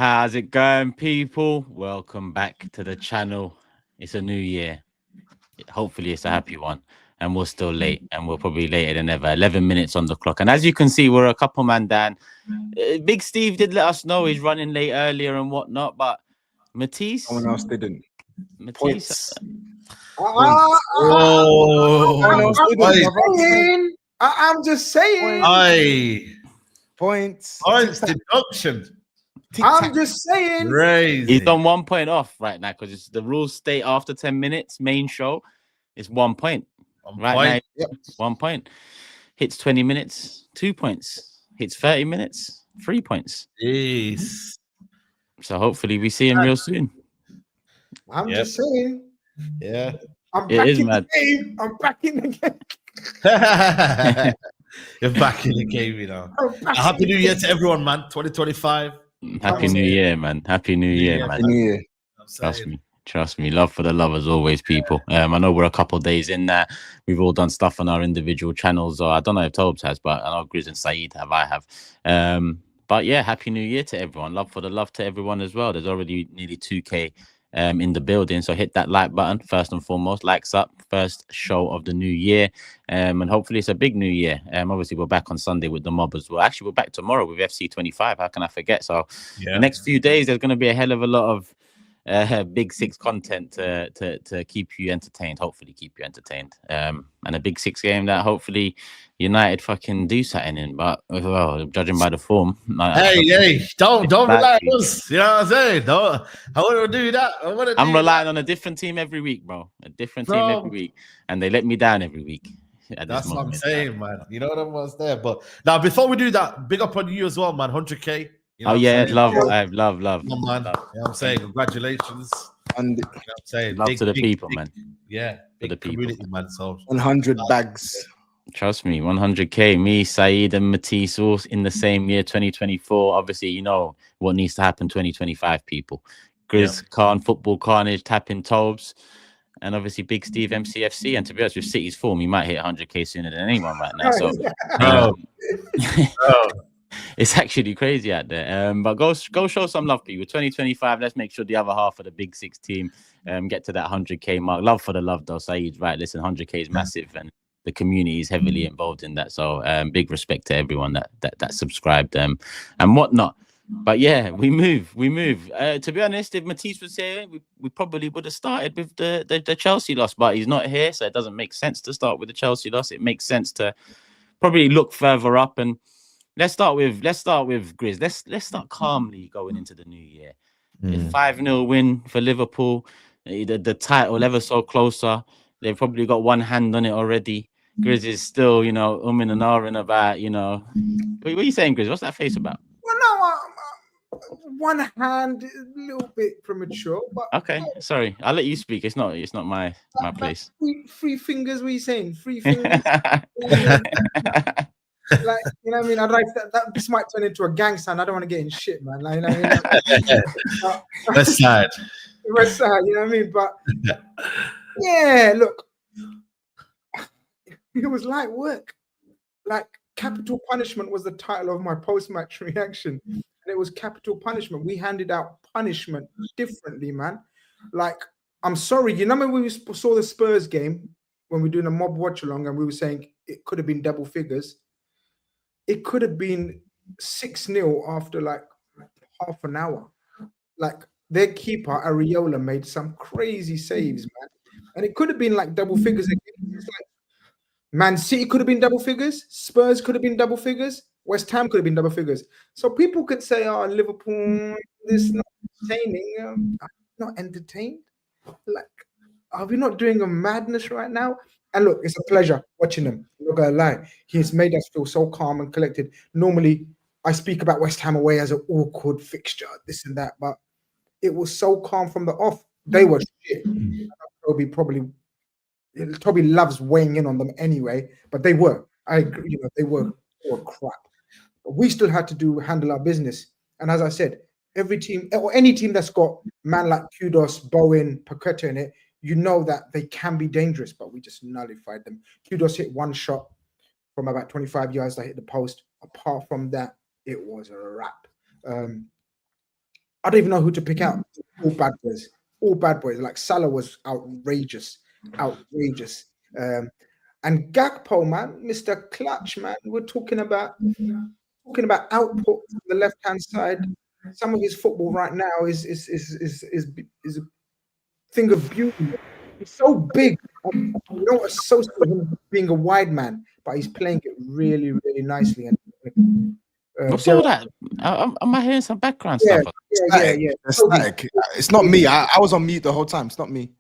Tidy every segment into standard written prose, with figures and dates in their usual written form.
How's it going, people? Welcome back to the channel. It's a new year. Hopefully, it's a happy one. And we're still late, and we're probably later than ever. 11 minutes on the clock. And as you can see, we're a couple man down. Big Steve did let us know he's running late earlier and whatnot, but Matisse. Someone else didn't. Matisse. I'm just saying. Points. Deduction. I'm just saying. Crazy. He's on 1 point off right now because the rules state after 10 minutes, main show, it's 1 point. Now, 1 point. Hits 20 minutes, 2 points. Hits 30 minutes, 3 points. Jeez. So hopefully we see him real soon. I'm just saying. Yeah. I'm back in the game. I'm back in the game. You're back in the game, you know. Happy New Year to everyone, man. 2025. Happy New Year, man. Happy New Year, man. Happy New Year. Trust me. Love for the love as always, people. I know we're a couple of days in there. We've all done stuff on our individual channels. Or I don't know if TOBS has, but I know GRIZZ and SAEED have. I have. But yeah, Happy New Year to everyone. Love for the love to everyone as well. There's already nearly 2K in the building, so hit that like button first and foremost. Likes up, first show of the new year, and hopefully it's a big new year. Obviously we're back on Sunday with the mob as well. Actually, we're back tomorrow with FC25. How can I forget? So the next few days there's going to be a hell of a lot of Big Six content to keep you entertained. Hopefully keep you entertained, and a Big Six game that hopefully United fucking do something in. But well, judging by the form, don't rely on us. You know what I'm saying? I want to do that. I'm relying on a different team every week, bro. A different team every week, and they let me down every week. That's what I'm saying, man. You know what I was there. But now, before we do that, big up on you as well, man. 100K. You know love. Man. You know what I'm saying? Congratulations. And you know what I'm saying? Love to the people, man. Yeah, to the people, community, man. So 100 bags. Trust me, 100K. Me, SAEED, and Matisse all in the same year, 2024. Obviously, you know what needs to happen 2025, people. Grizz, Khan, Football Carnage, tapping TOBS, and obviously Big Steve MCFC. And to be honest, with City's form, he might hit 100K sooner than anyone right now. So it's actually crazy out there. But go show some love, people. 2025, let's make sure the other half of the Big Six team get to that 100K mark. Love for the love, though. SAEED's right. Listen, 100K is massive, and the community is heavily involved in that. So big respect to everyone that subscribed and whatnot. But yeah, we move. To be honest, if Matisse was here, we probably would have started with the Chelsea loss, but he's not here, so it doesn't make sense to start with the Chelsea loss. It makes sense to probably look further up, and let's start with GRIZZ. Let's start calmly going into the new year. 5-0 win for Liverpool. The title ever so closer. They've probably got one hand on it already. GRIZZ is still, you know, and ahhing about, you know. What are you saying, GRIZZ? What's that face about? Well, no, one hand, a little bit premature, but okay. Sorry, I'll let you speak. It's not my place. Three fingers. What are you saying? 3 fingers. Like, you know what I mean? I'd like that this might turn into a gang sign. I don't want to get in shit, man. Like, you know what I mean? West Side. West Side, you know what I mean? But yeah, look, it was light work. Like, capital punishment was the title of my post-match reaction, and it was capital punishment. We handed out punishment differently, man. Like, I'm sorry, you know when we saw the Spurs game when we were doing a mob watch along, and we were saying it could have been double figures. It could have been 6-0 after like half an hour. Like, their keeper Areola made some crazy saves, man, and it could have been like double figures again. It's like Man City could have been double figures. Spurs could have been double figures. West Ham could have been double figures. So people could say, "Oh, Liverpool, this is not entertaining." I'm not entertained. Like, are we not doing a madness right now? And look, it's a pleasure watching them. I'm not gonna lie. He's made us feel so calm and collected. Normally, I speak about West Ham away as an awkward fixture, this and that, but it was so calm from the off. They were shit. Toby loves weighing in on them anyway, but they were. I agree, you know, they were crap. But we still had to handle our business. And as I said, every team or any team that's got man like Kudos, Bowen, Paqueta in it, you know that they can be dangerous, but we just nullified them. Kudos hit one shot from about 25 yards that hit the post. Apart from that, it was a wrap. I don't even know who to pick out. All bad boys. All bad boys. Like Salah was outrageous. Outrageous. And Gakpo, man, Mr. Clutch, man. We're talking about output from the left-hand side. Some of his football right now is a thing of beauty. He's so big. You don't associate him being a wide man, but he's playing it really, really nicely. And what's all that? Am I hearing some background stuff? Yeah. It's static. It's not me. I was on mute the whole time. It's not me.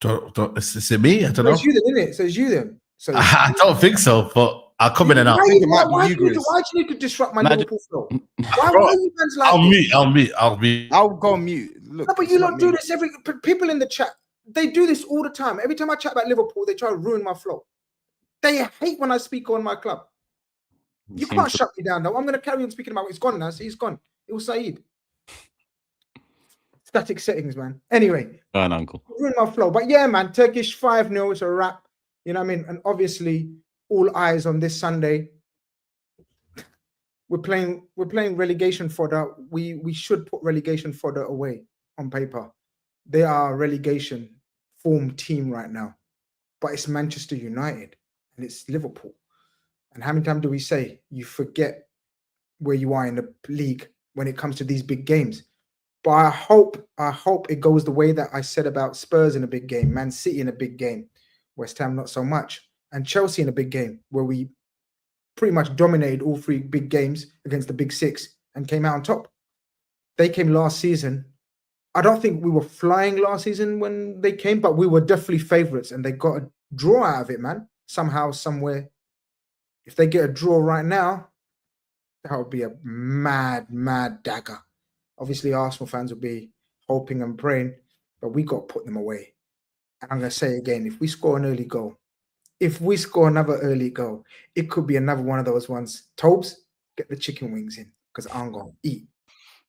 Is it me? I don't know. It's you then, isn't it? So it's you then. So I don't think so, but I'll come in and out. I think it might be why you, do you Grizz. need to disrupt my Nah, Liverpool flow? Why are you guys like I'll mute. I'll go on mute. Look, no, but it's you not don't do me. this people in the chat, they do this all the time. Every time I chat about Liverpool, they try to ruin my flow. They hate when I speak on my club. You can't shut me down though. I'm going to carry on speaking about it. It's gone now. See, it's gone. It was SAEED. Static settings, man. Anyway. Go on, uncle. Ruin my flow. But yeah, man, Turkish 5-0. It's a wrap. You know what I mean? And obviously, all eyes on this Sunday. We're playing relegation fodder. We should put relegation fodder away on paper. They are a relegation form team right now. But it's Manchester United and it's Liverpool. And how many times do we say you forget where you are in the league when it comes to these big games? But I hope it goes the way that I said about Spurs in a big game, Man City in a big game, West Ham not so much, and Chelsea in a big game where we pretty much dominated all three big games against the big six and came out on top. They came last season. I don't think we were flying last season when they came, but we were definitely favourites and they got a draw out of it, man. Somehow, somewhere. If they get a draw right now, that would be a mad, mad dagger. Obviously, Arsenal fans will be hoping and praying, but we got to put them away. And I'm going to say again, if we score an early goal, if we score another early goal, it could be another one of those ones. TOBS, get the chicken wings in because I'm going to eat.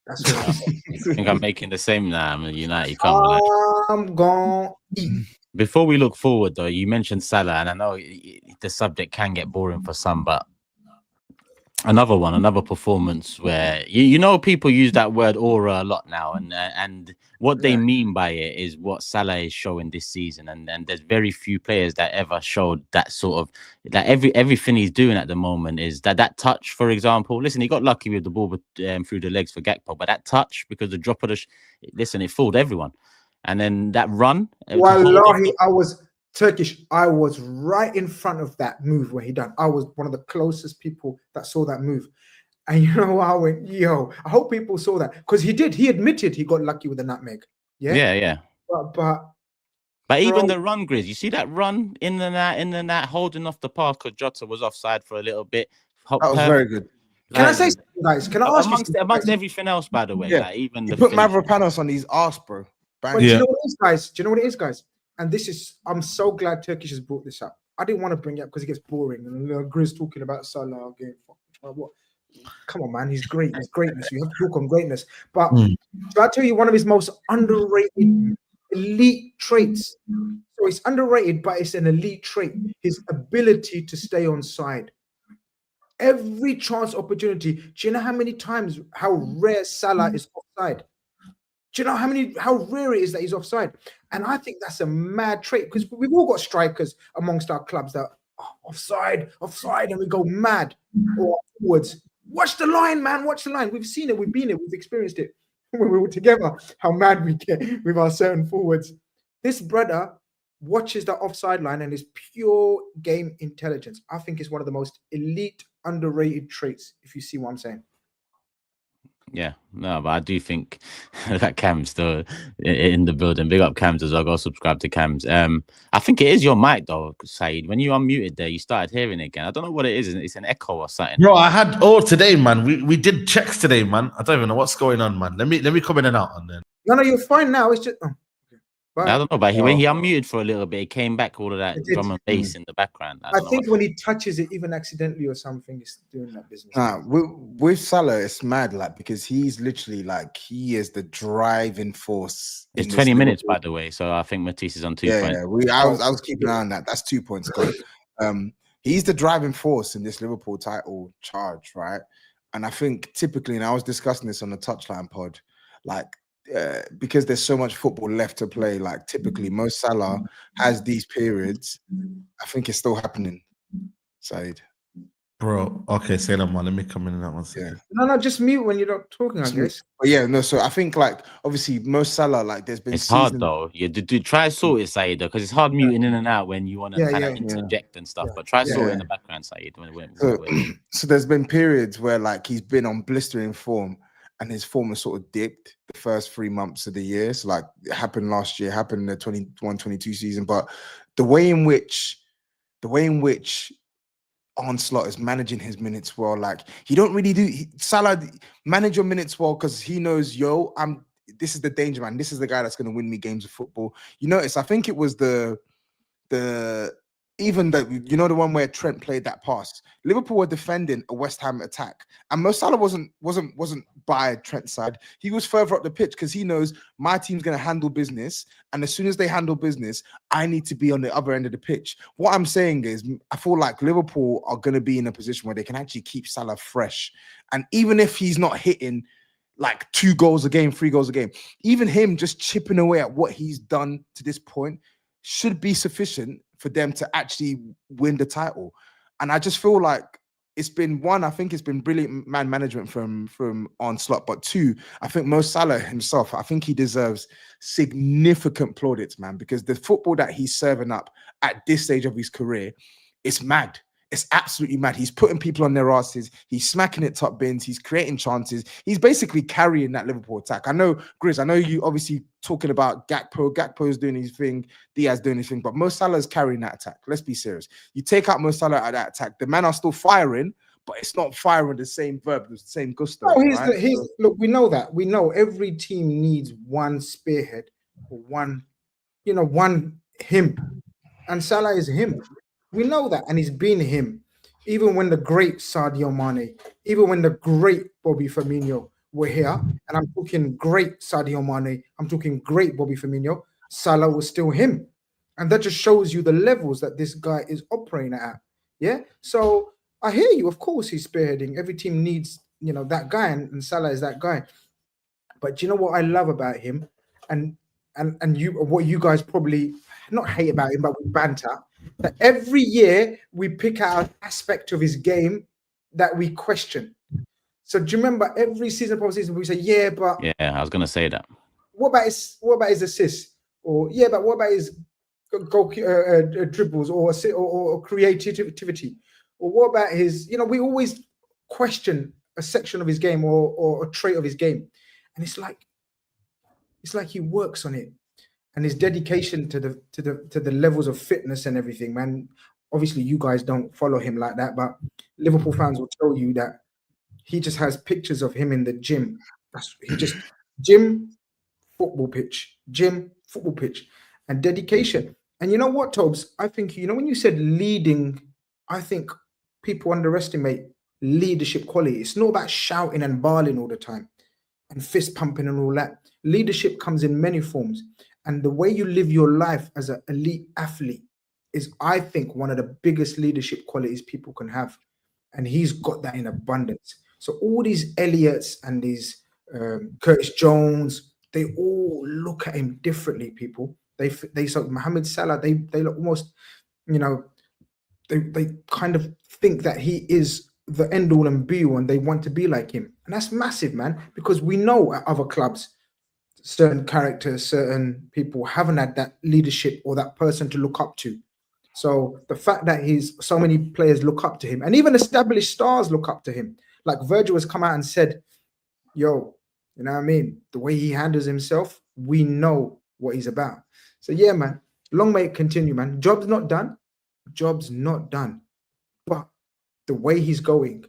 That's what I'm saying. I think I'm making the same now. I'm a United. You can't relax. I'm going to eat. Before we look forward, though, you mentioned Salah, and I know the subject can get boring for some, but another performance where you know people use that word aura a lot now, and what they mean by it is what Salah is showing this season, and there's very few players that ever showed that sort of that everything he's doing at the moment is that touch, for example. Listen, he got lucky with the ball through the legs for Gakpo, but that touch, because the drop of the it fooled everyone. And then that run. Wallahi, I was Turkish. I was right in front of that move where he done. I was one of the closest people that saw that move. And you know, I went, yo, I hope people saw that. Because he did. He admitted he got lucky with the nutmeg. Yeah. But even the run, Grizz, you see that run in the net, holding off the pass because Jota was offside for a little bit. That was very good. Can I say something, guys? Can I ask you amongst everything else, by the way? Yeah. Like even you put Mavropanos on his arse, bro. But do you know what it is, guys? Do you know what it is, guys? And this is, I'm so glad Turkish has brought this up. I didn't want to bring it up because it gets boring. And Grizz talking about Salah again. What? Come on, man. He's great. He's greatness. You have to talk on greatness. But so I tell you, one of his most underrated elite traits. So it's underrated, but it's an elite trait. His ability to stay on side. Every chance opportunity. Do you know how rare Salah is offside? Do you know how rare it is that he's offside? And I think that's a mad trait because we've all got strikers amongst our clubs that offside, and we go mad or forwards. Watch the line, man. Watch the line. We've seen it. We've been it. We've experienced it when we were together. How mad we get with our certain forwards. This brother watches the offside line and is pure game intelligence. I think it's one of the most elite, underrated traits. If you see what I'm saying. Yeah, no, but I do think that Cam's still in the building. Big up Cams as well. Go subscribe to Cams. I think it is your mic though, Saeed. When you unmuted there, you started hearing it again. I don't know what it is. It's an echo or something. Bro, I had today, man. We did checks today, man. I don't even know what's going on, man. Let me come in and out and then. No, you're fine now. It's just. I don't know, but when he unmuted for a little bit, it came back all of that drum and bass in the background. I think when he touches it, even accidentally or something, it's doing that business. Nah, with Salah, it's mad, like, because he's literally like, he is the driving force. It's 20 minutes, by the way, so I think Matisse is on 2 points. Yeah, I was keeping an eye on that. That's 2 points. He's the driving force in this Liverpool title charge, right? And I think typically, and I was discussing this on the Touchline pod, like because there's so much football left to play. Like typically, Mo Salah has these periods. I think it's still happening. SAEED. Bro, okay, say that, man. Let me come in that one second. No, just mute when you're not talking, I guess. But yeah, no. So I think like obviously Mo Salah, like there's been It's seasons... hard though. You do try sort it, Saeed, because it's hard muting in and out when you want to kind of interject and stuff. But try sort it in the background, Saeed. So there's been periods where like he's been on blistering form, and his form has sort of dipped the first 3 months of the year. So like it happened last year, happened in the 21-22 season. But the way in which Onslaught is managing his minutes well, like he don't really do Salah manage your minutes well because he knows, this is the danger man. This is the guy that's going to win me games of football. You notice, I think it was the the one where Trent played that pass. Liverpool were defending a West Ham attack, and Mo Salah wasn't by Trent's side. He was further up the pitch because he knows my team's going to handle business, and as soon as they handle business, I need to be on the other end of the pitch. What I'm saying is, I feel like Liverpool are going to be in a position where they can actually keep Salah fresh, and even if he's not hitting like 2 goals a game, 3 goals a game, even him just chipping away at what he's done to this point should be sufficient for them to actually win the title. And I just feel like it's been, one, I think it's been brilliant man management from Onslaught, but 2, I think Mo Salah himself, I think he deserves significant plaudits, man, because the football that he's serving up at this stage of his career, it's mad. It's absolutely mad. He's putting people on their asses. He's smacking at top bins. He's creating chances. He's basically carrying that Liverpool attack. I know, Grizz, I know you obviously talking about Gakpo. Gakpo's doing his thing. Diaz doing his thing. But Mo Salah's carrying that attack. Let's be serious. You take out Mo Salah out of that attack, the men are still firing, but it's not firing the same verb, the same gusto. No, look, we know that. We know every team needs one spearhead, or one him. And Salah is him. We know that, and he's been him. Even when the great Sadio Mane, even when the great Bobby Firmino were here, and I'm talking great Sadio Mane, I'm talking great Bobby Firmino, Salah was still him. And that just shows you the levels that this guy is operating at. Yeah? So I hear you. Of course, he's spearheading. Every team needs, that guy, and Salah is that guy. But do you know what I love about him? And what you guys probably not hate about him, but we banter, that every year we pick out an aspect of his game that we question. So do you remember every season, we say, yeah, but I was gonna say that. What about his assists? Or yeah, but what about his goal dribbles or creativity? Or what about his? We always question a section of his game or a trait of his game, and it's like he works on it. And his dedication to the levels of fitness and everything, man. Obviously, you guys don't follow him like that, but Liverpool fans will tell you that he just has pictures of him in the gym. Gym, football pitch, and dedication. And you know what, Tobs? I think when you said leading, I think people underestimate leadership quality. It's not about shouting and bawling all the time and fist pumping and all that. Leadership comes in many forms. And the way you live your life as an elite athlete is, I think, one of the biggest leadership qualities people can have. And he's got that in abundance. So all these Elliots and these Curtis Jones, they all look at him differently, people. They so Mohamed Salah, they look almost, they kind of think that he is the end all and be all, and they want to be like him. And that's massive, man, because we know at other clubs, certain characters, certain people haven't had that leadership or that person to look up to. So the fact that so many players look up to him, and even established stars look up to him. Like Virgil has come out and said, yo, you know what I mean? The way he handles himself, we know what he's about. So yeah, man, long may it continue, man. Job's not done. But the way he's going,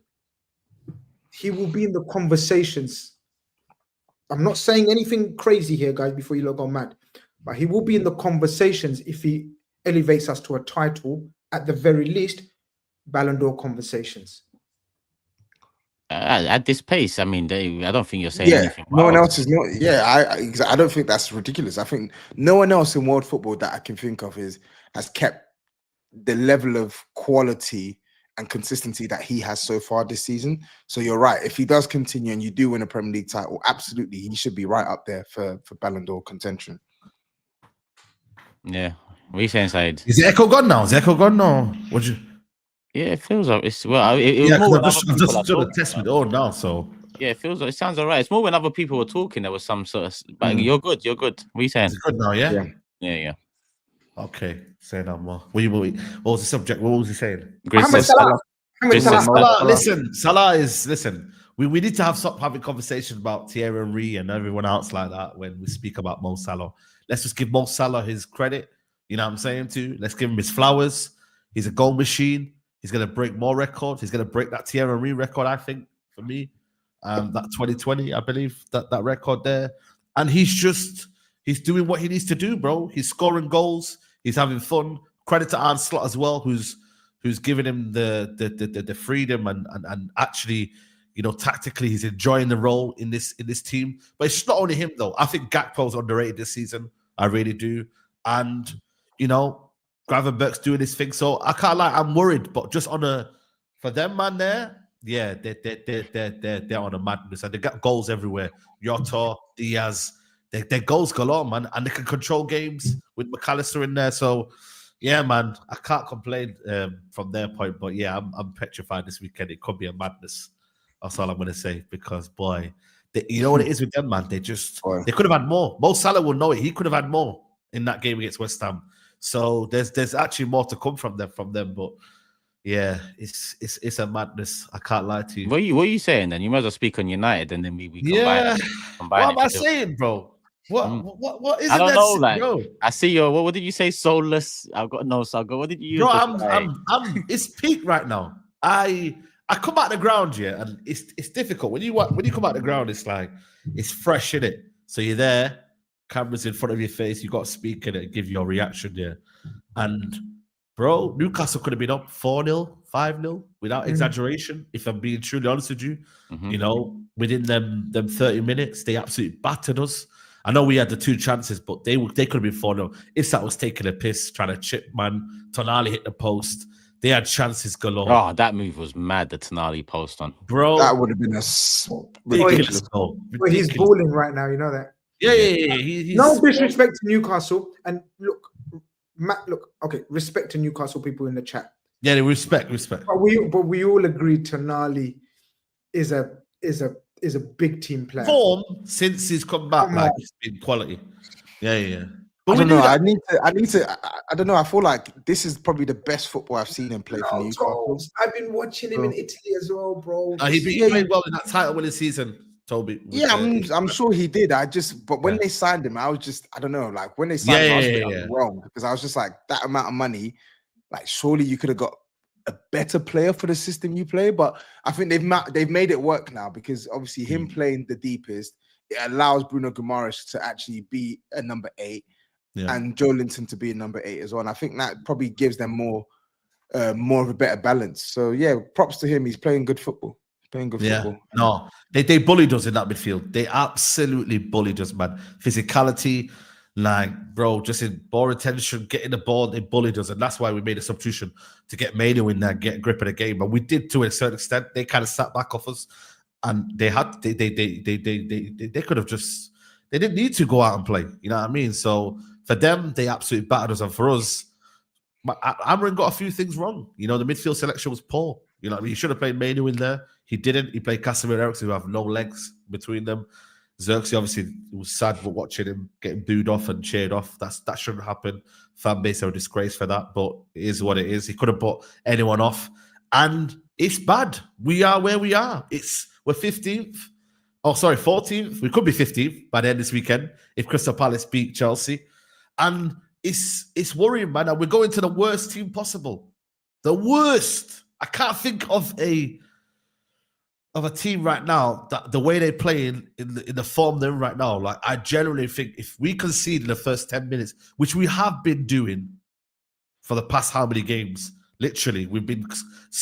he will be in the conversations. I'm not saying anything crazy here, guys, before you go mad, but he will be in the conversations if he elevates us to a title, at the very least, Ballon d'Or conversations. At this pace, I mean, I don't think you're saying anything. No one else is not. Yeah, I don't think that's ridiculous. I think no one else in world football that I can think of has kept the level of quality and consistency that he has so far this season. So you're right. If he does continue and you do win a Premier League title, absolutely, he should be right up there for Ballon d'Or contention. Yeah. What are you saying, Saeed? Is the echo gone now? Is the echo gone now? What you? Yeah, it feels like it's well. It was Yeah, more when I've other people are just done a talking test about with all now, so Yeah, it feels like it sounds all right. It's more when other people were talking. There was some sort of. But Mm. you're good. You're good. What are you saying? it's good now, yeah? Yeah. Yeah. Okay, say no more. What was the subject? What was he saying? Mohamed Grizzesca. Salah. Mohamed Grizzesca. Salah. Salah, listen. We need to stop having conversations about Thierry Henry and everyone else like that when we speak about Mo Salah. Let's just give Mo Salah his credit. You know what I'm saying too? Let's give him his flowers. He's a goal machine. He's going to break more records. He's going to break that Thierry Henry record, I think, for me. That 2020, I believe, that record there. And he's doing what he needs to do, bro. He's scoring goals. He's having fun. Credit to Arne Slot as well, who's giving him the freedom and actually, you know, tactically he's enjoying the role in this team. But it's not only him though. I think Gakpo's underrated this season. I really do. And you know, Gravenberch's doing his thing. So I can't lie, I'm worried. But just for them, man, they're on a madness, and they got goals everywhere. Yota, Diaz, they're goals galore, man, and they can control games with McAllister in there. So yeah, man, I can't complain from their point. But yeah, I'm petrified this weekend. It could be a madness. That's all I'm gonna say, because boy, you know what it is with them, man. They could have had more. Mo Salah will know it. He could have had more in that game against West Ham. So there's actually more to come from them. But yeah, it's a madness. I can't lie to you. What are you saying then? You might as well speak on United, and then we combine combine what am I saying, bro? What is it? I don't know. Like, bro? I see your. What did you say? Soulless. I've got no soul. What did you use? Bro, I'm. It's peak right now. I come out the ground, yeah, and it's difficult when you come out the ground. It's like it's fresh, in it. So you're there, cameras in front of your face. You got to speak in it, and give your reaction, yeah. And bro, Newcastle could have been up 4-0, 5-0 without exaggeration. If I'm being truly honest with you, you know, within them 30 minutes, they absolutely battered us. I know we had the 2 chances, but they could have been 4-0. Isak was taking a piss, trying to chip, man. Tonali hit the post. They had chances galore. Oh, that move was mad. The Tonali post on, bro. That would have been a ridiculous goal. But he's balling right now. You know that. Yeah. He's no disrespect to Newcastle, and look, Matt. Look, okay, respect to Newcastle people in the chat. Yeah, respect. But we all agree Tonali is a big team player. Form since he's come back, like it's been quality. Yeah. But I don't know. I need to. I don't know. I feel like this is probably the best football I've seen him play for Newcastle. I've been watching him in Italy as well, bro. He played well in that title-winning season. Toby. Yeah, I'm sure he did. But when they signed him, I don't know. Like when they signed him, I was wrong, because I was just like, that amount of money, like surely you could have got a better player for the system you play. But I think they've made it work now, because obviously him playing the deepest, it allows Bruno Guimaraes to actually be a number 8. Yeah. And Joe Linton to be a number 8 as well. And I think that probably gives them more of a better balance. So yeah, props to him. He's playing good football. Football. No, they bullied us in that midfield. They absolutely bullied us, man. Physicality, like, bro, just in ball retention, getting the ball, they bullied us. And that's why we made a substitution to get Manu in there, get a grip of the game. But we did, to a certain extent. They kind of sat back off us. And they could have just, they didn't need to go out and play. You know what I mean? So for them, they absolutely battered us. And for us, Amorim got a few things wrong. You know, the midfield selection was poor. You know what I mean? He should have played Manu in there. He didn't. He played Casemiro and Eriksen, who have no legs between them. Xerxes, obviously, it was sad watching him getting booed off and cheered off. That shouldn't happen. Fan base are a disgrace for that, but it is what it is. He could have put anyone off. And it's bad. We are where we are. We're 15th. Oh, sorry, 14th. We could be 15th by the end of this weekend if Crystal Palace beat Chelsea. And it's worrying, man. And we're going to the worst team possible. The worst. I can't think of a team right now that the way they play in the form they're in right now. Like, I generally think if we concede in the first 10 minutes, which we have been doing for the past how many games, literally, we've been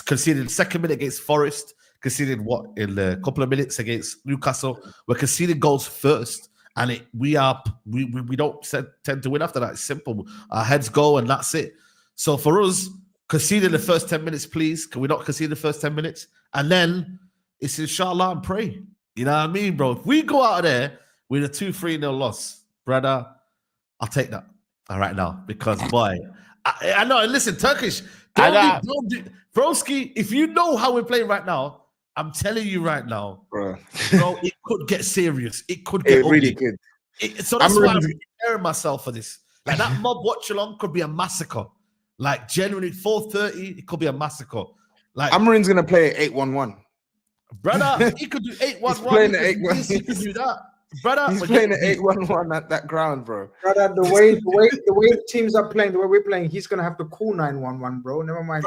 conceding second minute against Forest, conceding in a couple of minutes against Newcastle. We're conceding goals first, and we don't tend to win after that. It's simple. Our heads go, and that's it. So for us, Concede in the first 10 minutes, please. Can we not concede the first 10 minutes? And then it's inshallah and pray. You know what I mean, bro? If we go out of there with a 2-3-0 loss, brother, I'll take that right now. Because, boy, I know. Listen, Turkish, don't do Broski, if you know how we're playing right now, I'm telling you right now, bro, it could get serious. It could get really good. So that's why I'm preparing myself for this. Like that mob watch along could be a massacre. Like January 4:30, it could be a massacre. Like Amorim's gonna play 8-1-1. Brother, he could do 8-1-1. He's playing the 8-1. He could do that. Brother, he's playing the 8-1-1 at that ground, bro. Brother, the way the teams are playing, the way we're playing, he's gonna have to call 911, bro. Never mind.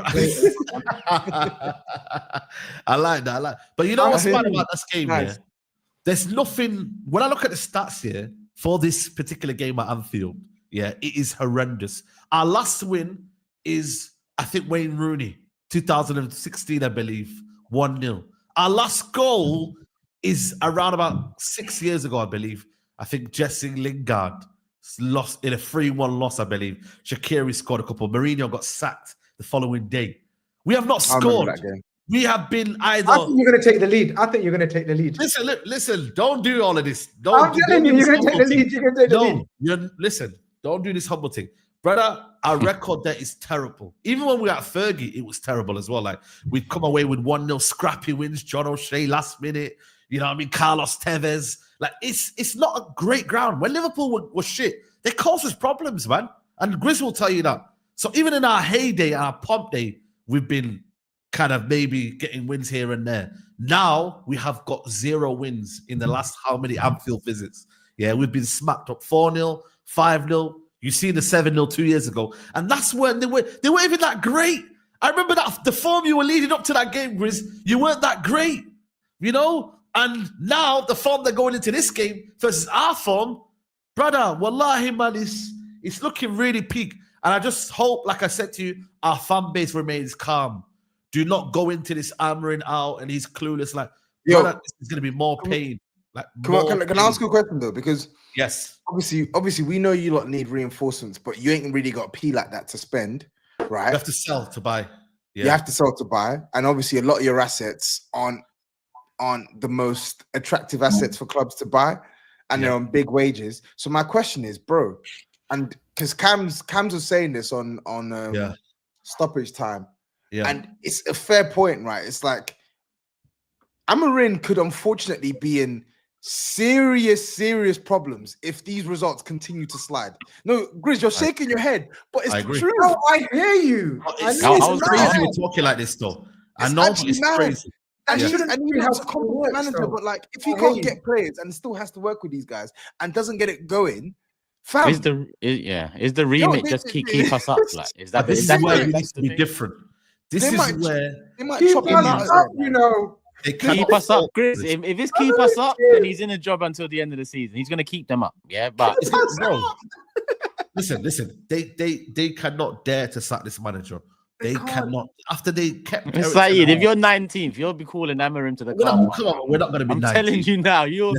I like that. But you know what's fun about this game here? There's nothing. When I look at the stats here for this particular game at Anfield, yeah, it is horrendous. Our last win is, I think, Wayne Rooney, 2016, I believe, 1-0. Our last goal is around about 6 years ago, I believe. I think Jesse Lingard lost in a 3-1 loss, I believe. Shaqiri scored a couple. Mourinho got sacked the following day. We have not scored. We have been either. I think you're going to take the lead. Listen. Don't do all of this. I'm telling you, you're going to take the lead. You're going to take the lead. Listen, don't do this humble thing. Brother, our record there is terrible. Even when we were at Fergie, it was terrible as well. Like, we'd come away with 1-0 scrappy wins, John O'Shea last minute. You know what I mean? Carlos Tevez. Like, it's not a great ground. When Liverpool was shit, they caused us problems, man. And GRIZZ will tell you that. So even in our heyday, our pomp day, we've been kind of maybe getting wins here and there. Now we have got 0 wins in the last how many Anfield visits? Yeah, we've been smacked up 4-0, 5-0. You see the 7-0 2 years ago. And that's when they weren't even that great. I remember that the form you were leading up to that game, GRIZZ, you weren't that great, you know? And now the form they're going into this game versus our form, brother, wallahi, man, it's looking really peak. And I just hope, like I said to you, our fan base remains calm. Do not go into this Amorim out and he's clueless. Like, brother, this is going to be more pain. Like, can I ask you a question though? Because yes, obviously, we know you lot need reinforcements, but you ain't really got P like that to spend, right? You have to sell to buy. Yeah. You have to sell to buy, and obviously, a lot of your assets aren't the most attractive assets for clubs to buy, and they're on big wages. So my question is, bro, and because Cams was saying this on stoppage time. Yeah. And it's a fair point, right? It's like Amorim could unfortunately be in serious problems if these results continue to slide. No, GRIZZ, you're shaking your head, but it's true. Oh, I hear you. It's crazy we're talking like this, though. I know it's crazy. And he has a competent manager, but like if he can't get players and still has to work with these guys and doesn't get it going, fam. Is the remit just keep us up? Like, is that where it needs to be different? This is where they might chop him out. You know, they keep us up, GRIZZ. If it's keep us up, then he's in a job until the end of the season. He's going to keep them up, yeah. But listen. They cannot dare to sack this manager. They cannot. After they kept SAEED, if you're 19th, you'll be calling Amorim to the club. Come on, we're not going to be. I'm 19. Telling you now, you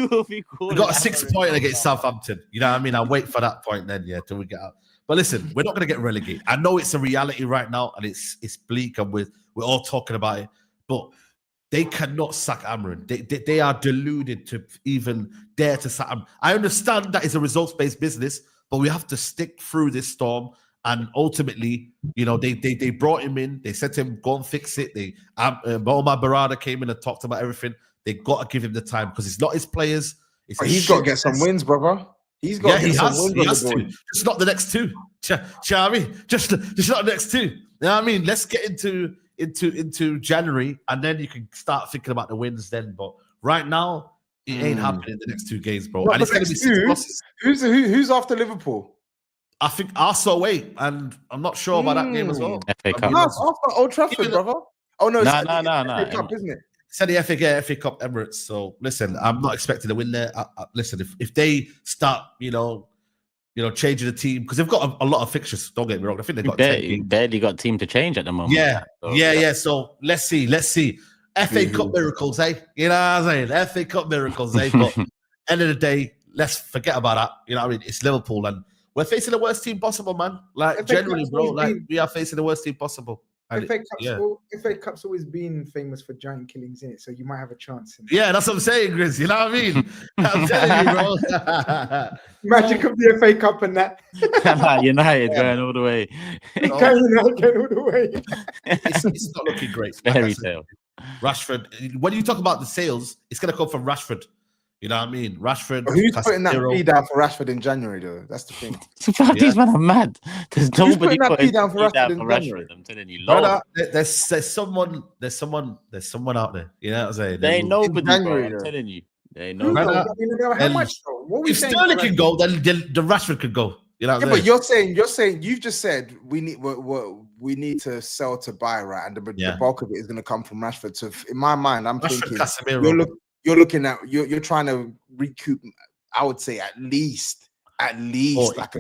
will be calling. We got a 6 point against Southampton. You know what I mean? I'll wait for that point then, till we get out. But listen, we're not going to get relegated. I know it's a reality right now, and it's bleak, and we're all talking about it. But they cannot sack Amorim. They are deluded to even dare to sack him. I understand that it's a results-based business, but we have to stick through this storm. And ultimately, you know, they brought him in. They said to him, "Go and fix it." Omar Barada came in and talked about everything. They got to give him the time because it's not his players. He's got to get some wins, brother. He's got to get some wins. He has to. Just not the next two. Do you know what I mean? Just not the next two. You know what I mean? Let's get into January, and then you can start thinking about the wins then. But right now, it ain't happening in the next 2 games, bro. And it's going to be 6 losses. Who's after Liverpool? I think Arsenal away, and I'm not sure about that game as well. FA Cup. No, it's after Old Trafford, brother. Oh no, no. FA Cup, isn't it? Said the FA Cup Emirates. So listen, I'm not expecting to win there. Listen, if they start, you know, changing the team because they've got a lot of fixtures. Don't get me wrong. I think they've got barely got a team to change at the moment. Yeah. So let's see. FA Cup miracles, eh? You know what I'm saying? FA Cup miracles, eh? But end of the day, let's forget about that. You know what I mean? It's Liverpool, and we're facing the worst team possible, man. Like, FA generally, Cup's bro, always like, been- we are facing the worst team possible. And FA Cup's always been famous for giant killings in it, so you might have a chance. yeah, that's what I'm saying, Grizz. You know what I mean? I'm telling you, bro. Magic of the FA Cup and that. United going all the way. Going all the way. It's not looking great. Like Fairy I said, tale. Rashford, when you talk about the sales, it's going to come from Rashford. You know what I mean? Rashford. Who's putting that Casemiro. fee down for Rashford in January, though? That's the thing. These men are mad. There's nobody putting that putting fee down for fee down Rashford in for January? Rashford. I'm telling you, Brother, Lord. there's someone out there. You know what I'm saying? There ain't nobody, January, bro. I'm though. telling you. There ain't Who nobody. knows? Brother, I mean, how much though? What we If saying? Sterling can go, then the Rashford could go. You know what Yeah, I'm but saying? you're saying you've just said we need to sell to buy, right? And the bulk of it is going to come from Rashford. So in my mind, I'm Rashford, thinking Casemiro. you're looking at you're trying to recoup. I would say at least 40. like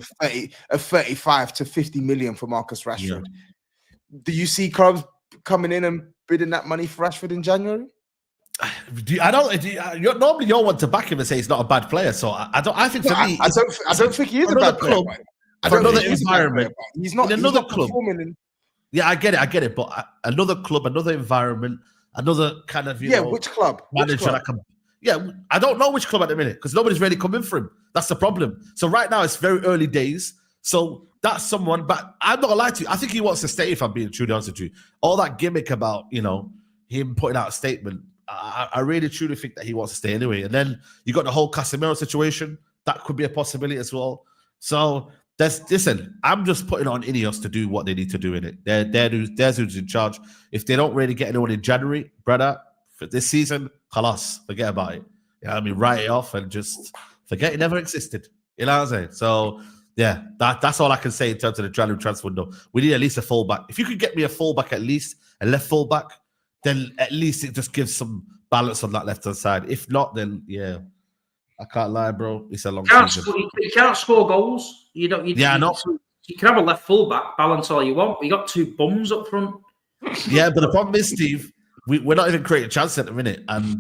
a 35 to 50 million for Marcus Rashford. Do you see clubs coming in and bidding that money for Rashford in January? Normally you want to back him and say he's not a bad player. So I think for me, I don't think he is a bad player. I don't another think he's a bad player, environment. but he's not club. performing. Yeah, I get it. But another club, another environment, another kind of Which club? Manager that can. Yeah, I don't know which club at the minute because nobody's really coming for him. That's the problem. So right now it's very early days. So that's someone, but I'm not gonna lie to you. I think he wants to stay. If I'm being truly honest with you, all that gimmick about him putting out a statement, I really truly think that he wants to stay anyway. And then you got the whole Casemiro situation. That could be a possibility as well. So listen, I'm just putting on Ineos to do what they need to do in it. They're who's in charge. If they don't really get anyone in January, brother, for this season, halas, forget about it. You know what I mean? Write it off and just forget it never existed. You know what I'm saying? So yeah, that's all I can say in terms of the January transfer window. We need at least a fullback. If you could get me a fullback at least, a left fullback, then at least it just gives some balance on that left-hand side. If not, then yeah, I can't lie, bro. It's a long season. You can't score goals. You don't. You can have a left fullback, balance all you want. But you got two bums up front. Yeah, but the problem is, Steve, we're not even creating chances at the minute, and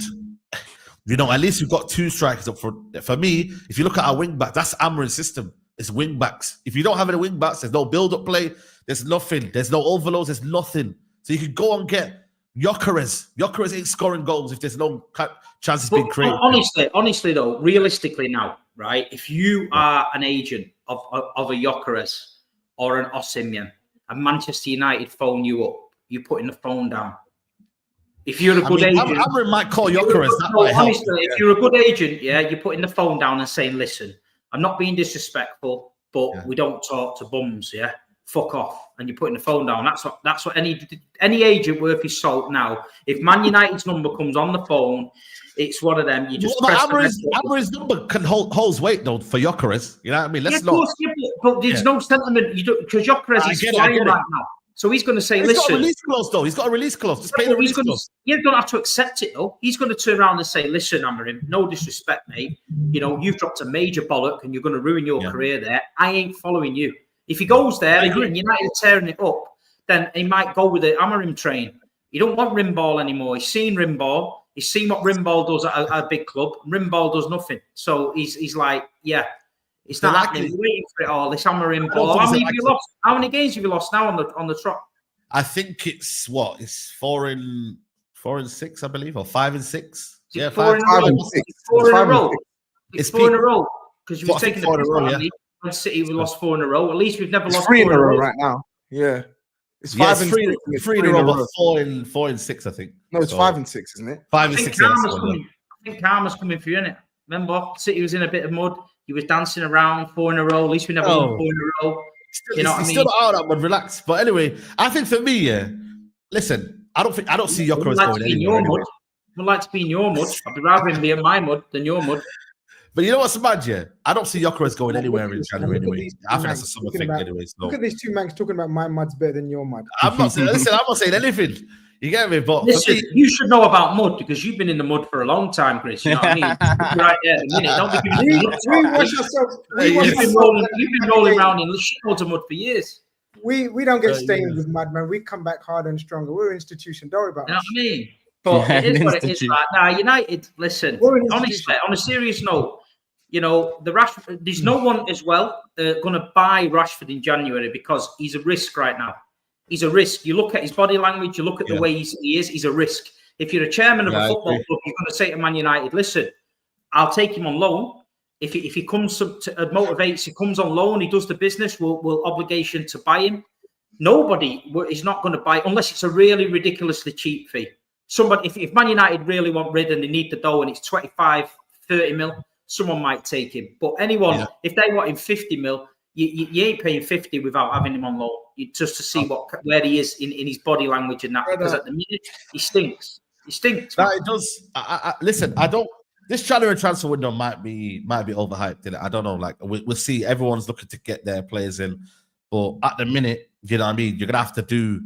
at least we've got two strikers up front. For me, if you look at our wing back, that's Amorim's system. It's wing backs. If you don't have any wing backs, there's no build-up play. There's nothing. There's no overloads. There's nothing. So you could go and get Gyökeres. Gyökeres ain't scoring goals if there's no chances being created. Honestly, though, realistically now, right? If you are an agent of a Gyökeres or an Osimhen, and Manchester United phone you up, you're putting the phone down. If you're a good agent, Amorim might call Gyökeres. Honestly, if you're a good agent, you're putting the phone down and saying, "Listen, I'm not being disrespectful, but we don't talk to bums, fuck off," and you're putting the phone down. That's what any agent worth his salt now. If Man United's number comes on the phone, it's one of them. You just press Amorim's number holds weight though for Gyökeres. You know what I mean? But there's no sentiment. You don't, because Gyökeres is flying right now, so he's going to say, "Listen." He's got a release clause though. He's got a release clause. Just pay the release clause. You don't have to accept it though. He's going to turn around and say, "Listen, Amorim, no disrespect, mate. You've dropped a major bollock and you're going to ruin your career there. I ain't following you." If he goes there and United are tearing it up, then he might go with the Amorim train. You don't want Rimball anymore. He's seen Rimball. He's seen what Rimball does at a big club. Rimball does nothing. So he's like, it's not happening. We're waiting for it all. This Amorim ball. How many games have you lost now on the trot? I think it's what? It's 4 and 6, I believe, or 5 and 6. Yeah, 4 in a row. It's 4 in a row. Because you've taken the 4 in a row. Man City, we lost 4 in a row. At least we've never lost 3 in a row right now. Yeah. It's 5 and 6. 3 in a row, but 4 and 6, I think. No, it's 5 and 6, isn't it? 5 and 6. I think karma's coming for you, innit? Remember, City was in a bit of mud. He was dancing around 4 in a row. At least we never won 4 in a row. You know what I mean? Still out that one, relax. But anyway, I think for me, listen, I don't see Gyökeres going anywhere. I would like to be in your mud. I'd rather him be in my mud than your mud. But you know what's mad, I don't see Gyökeres going anywhere in January anyway. I think that's a summer thing anyway. So. Look at these two mancs talking about my mud's better than your mud. I'm not saying anything. You get me? But listen, you should know about mud because you've been in the mud for a long time, Chris. You know what I mean? Right there, the minute. Don't be giving we wash ourselves. You've been rolling around in shitloads of mud for years. We don't get stained with mud, man. We come back harder and stronger. We're an institution. Don't worry about it. You know what I mean? But it is what it is. Like, United, listen, honestly, on a serious note, you know, there's no one as well going to buy Rashford in January because he's a risk right now. He's a risk. You look at his body language, you look at the way he is, he's a risk. If you're a chairman of a football club, you're going to say to Man United, listen, I'll take him on loan. If he comes to motivates, he comes on loan, he does the business, we'll obligation to buy him. Nobody is not going to buy unless it's a really ridiculously cheap fee. Somebody, if Man United really want rid and they need the dough and it's 25, 30 mil, someone might take him. But anyone, if they want him 50 mil, you ain't paying 50 without having him on loan. Just to see where he is in his body language and that. Because at the minute, he stinks. He stinks. It does. Listen, I don't. This January transfer window might be overhyped. I don't know. Like we'll see. Everyone's looking to get their players in, but at the minute, you know what I mean. You're gonna have to do.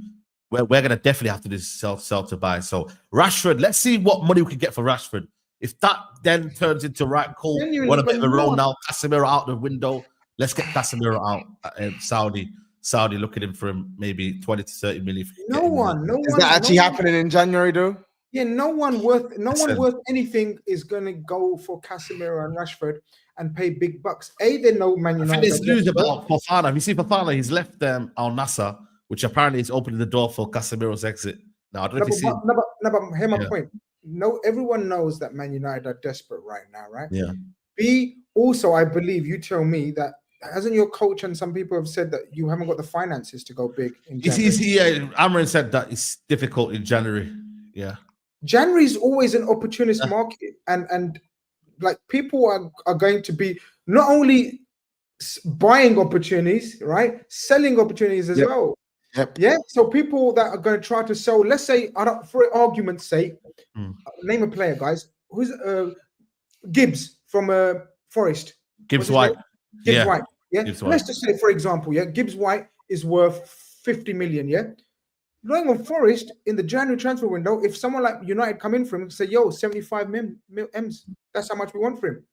We're gonna definitely have to do sell to buy. So Rashford, let's see what money we can get for Rashford. If that then turns into right, cool. Want a bit of a roll now? Casemiro out the window. Let's get Casemiro out. Saudi looking in for him maybe 20 to 30 million. No one. Is that actually happening in January though? Yeah, no one worth anything is going to go for Casemiro and Rashford and pay big bucks. They know Man United. I think there's news about Fofana. You see Fofana, he's left Al Nassr, which apparently is opening the door for Casemiro's exit. Now I don't know if you see. But hear my point. No, everyone knows that Man United are desperate right now, right? Yeah. Also, I believe you tell me that hasn't your coach and some people have said that you haven't got the finances to go big in January. Amorim said that it's difficult in January. Yeah. January is always an opportunist market, and like people are going to be not only buying opportunities, right, selling opportunities as well. Yeah. So people that are going to try to sell, let's say, for argument's sake, name a player, guys. Who's Gibbs from Forest? Gibbs White. Gibbs White. Yeah. Let's just say, for example, Gibbs White is worth 50 million. Yeah. Going on Forest in the January transfer window, if someone like United come in for him and say, yo, 75 M's, that's how much we want for him.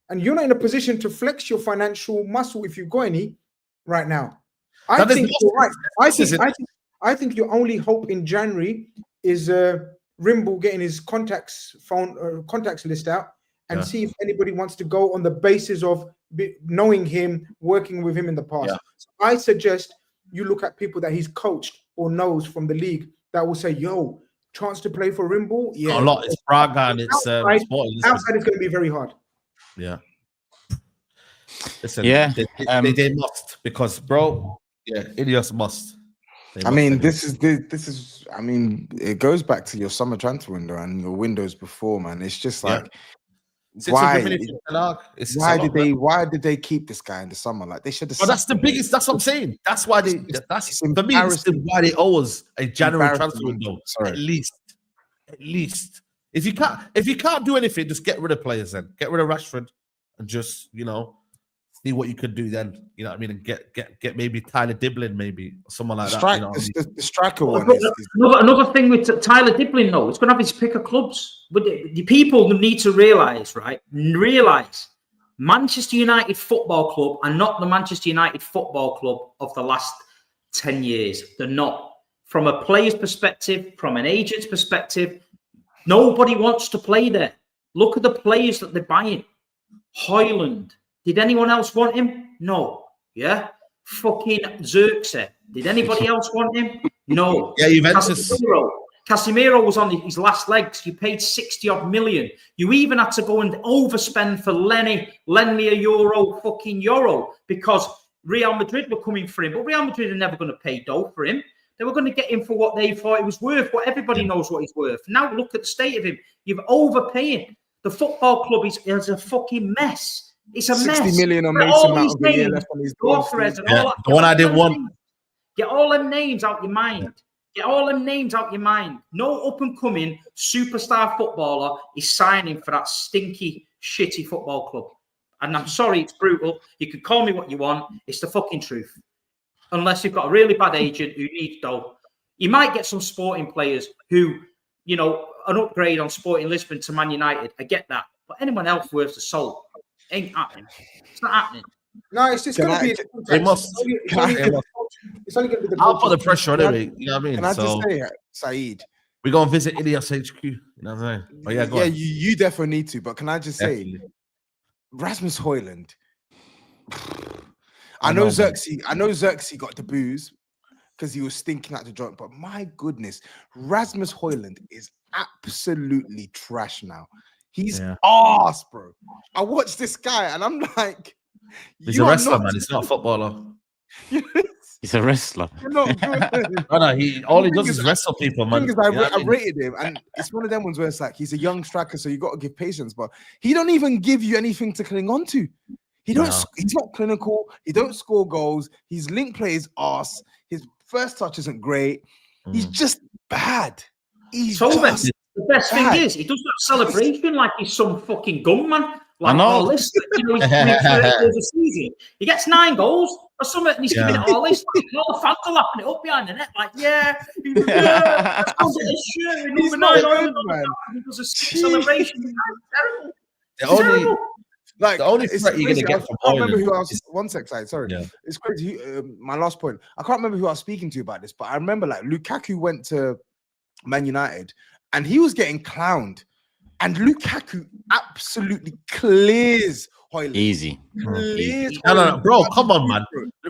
And you're not in a position to flex your financial muscle if you've got any right now. I think you're right. I think your only hope in January is Rimble getting his contacts list out and see if anybody wants to go on the basis of knowing him, working with him in the past. Yeah. So I suggest you look at people that he's coached or knows from the league that will say, yo, chance to play for Rimble? Yeah. A lot. It's Braga and it's outside it's going to be very hard. Yeah. Listen, they must, because bro, Ineos must. This is it goes back to your summer transfer window and your windows before, man. It's just like why did they keep this guy in the summer? Like they should have. That's the biggest. That's what I'm saying. That's why that's for me. It's why they owe us a January transfer window. At least if you can't do anything, just get rid of players. Then get rid of Rashford and just see what you could do then. You know what I mean? And get maybe Tyler Diblin, maybe someone like that. You know the striker one. Another thing with Tyler Diblin, though, it's going to have his pick of clubs. But the people need to realise, right? Manchester United Football Club are not the Manchester United Football Club of the last 10 years. They're not. From a player's perspective, from an agent's perspective, nobody wants to play there. Look at the players that they're buying. Hoyland. Did anyone else want him? No. Yeah. Fucking Xerxes. Did anybody else want him? No. Yeah, Juventus. Casemiro was on his last legs. You paid 60-odd million. You even had to go and overspend for Lenny. Lend me a euro, because Real Madrid were coming for him. But Real Madrid are never going to pay dough for him. They were going to get him for what they thought he was worth, what everybody knows what he's worth. Now look at the state of him. You've overpaying. The football club is a fucking mess. It's a 60 mess. 60 million on Mason Mount of the year left on his the one I didn't want. Get all them names out your mind. Get all them names out your mind. No up-and-coming superstar footballer is signing for that stinky, shitty football club. And I'm sorry, it's brutal. You can call me what you want. It's the fucking truth. Unless you've got a really bad agent who needs dough. You might get some Sporting players who, an upgrade on Sporting Lisbon to Man United. I get that. But anyone else worth the salt ain't happening. It's not happening. No, it's just going to be. They must. It's only going to be the. I'll put the pressure anyway. You know what I mean? Can I just say, Saeed? We're going to visit Ineos HQ. You know what I'm saying? You definitely need to. But can I just say, Rasmus Højlund. I know Xerxes got the booze because he was stinking out the joint, but my goodness, Rasmus Højlund is absolutely trash now. He's arse, bro. I watched this guy and I'm like, he's a wrestler, man. He's not a footballer. He's a wrestler. You're not good. All he does is wrestle people, man. I rated him, and it's one of them ones where it's like he's a young striker, so you got to give patience, but he don't even give you anything to cling on to. He's not clinical. He don't score goals. His link play is arse. His first touch isn't great. He's just bad. The best thing is he does that celebration like he's some fucking gunman. Like, I know. All this, he's doing 30 goals a season. He gets 9 goals or something, and he's giving it all this. Like, all the fans are lapping it up behind the net. Like, let's go get his shirt. He's not good, man. He does a celebration. It's terrible. Like the only threat you're gonna get from I can't remember who I was. One sec, sorry. Yeah. It's crazy. My last point. I can't remember who I was speaking to about this, but I remember like Lukaku went to Man United and he was getting clowned, and Lukaku absolutely clears Højlund. Easy. No, bro, come on, man.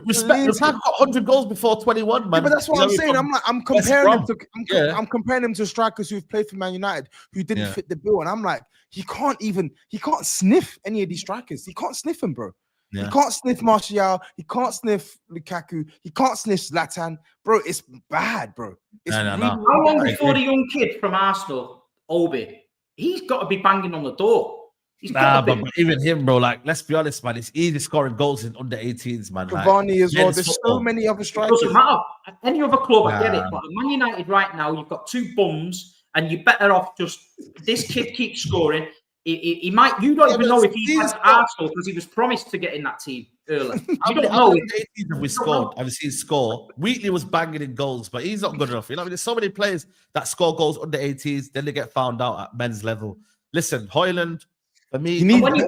Respect. Lukaku got 100 goals before 21, man. Yeah, but that's what I'm saying. I'm comparing him to strikers who've played for Man United who didn't fit the bill, and I'm like, he can't sniff any of these strikers. He can't sniff them, bro. Yeah. He can't sniff Martial. He can't sniff Lukaku. He can't sniff Zlatan, bro. It's bad, bro. How long before the young kid from Arsenal, Obi? He's got to be banging on the door. But even him, bro. Like, let's be honest, man. It's easy scoring goals in under 18s, man. Cavani as well. There's so many other strikers. It doesn't matter. Any other club, I get it. But at Man United right now, you've got 2 bums. And you're better off just this kid keeps scoring. He might. You don't even know if he has Arsenal because he was promised to get in that team early. You don't know. If we scored, I've seen score. Wheatley was banging in goals, but he's not good enough. You know, there's so many players that score goals under 18s, then they get found out at men's level. Listen, Højlund, for me, when we're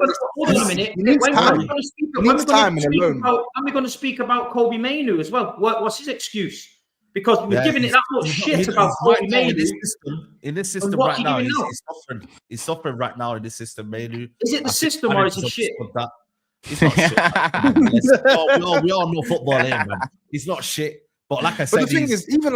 going to speak about Kobe Mainu as well. What's his excuse? Because we're giving it that much shit about Kobe Mainu. In this system right now, he's suffering right now in this system, Mainu. Is it the system or is it shit? He's not shit. We all know football here, man. He's not shit. But like I said, but the thing is, even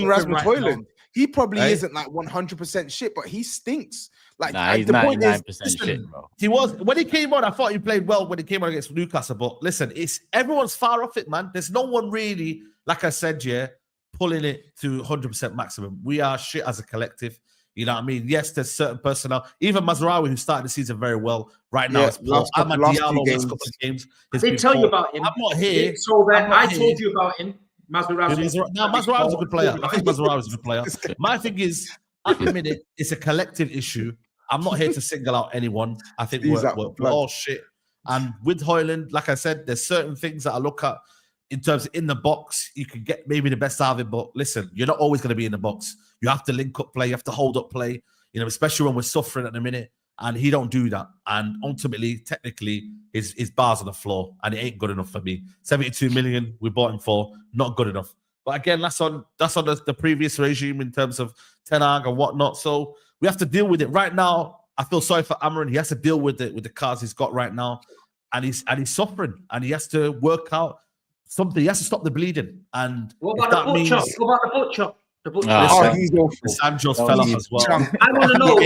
Rasmus Højlund, he probably isn't like 100% shit, but he stinks. Like, he's 99% shit, bro. He was when he came on. I thought he played well when he came on against Newcastle. But listen, everyone's far off it, man. There's no one really, like I said, pulling it to 100% maximum. We are shit as a collective. You know what I mean? Yes, there's certain personnel. Even Mazraoui, who started the season very well, right now. Last couple of games. I did tell you about him. I'm not here. I told you about him. Mazraoui is a good player. I think Mazraoui is a good player. My thing is, at the minute, it's a collective issue. I'm not here to single out anyone. I think we're all shit. And with Højlund, like I said, there's certain things that I look at in terms of in the box. You can get maybe the best out of it, but listen, you're not always going to be in the box. You have to link up play. You have to hold up play, you know, especially when we're suffering at the minute. And he don't do that. And ultimately, technically, his bar's on the floor, and it ain't good enough for me. 72 million we bought him for, not good enough. But again, that's on the previous regime in terms of Ten Hag and whatnot. So we have to deal with it right now. I feel sorry for Amorim. He has to deal with it with the cards he's got right now, and he's suffering, and he has to work out something. He has to stop the bleeding. And what about the butcher? What about the butcher? The butcher. He's awful. Sancho's fell off as well. I want to know.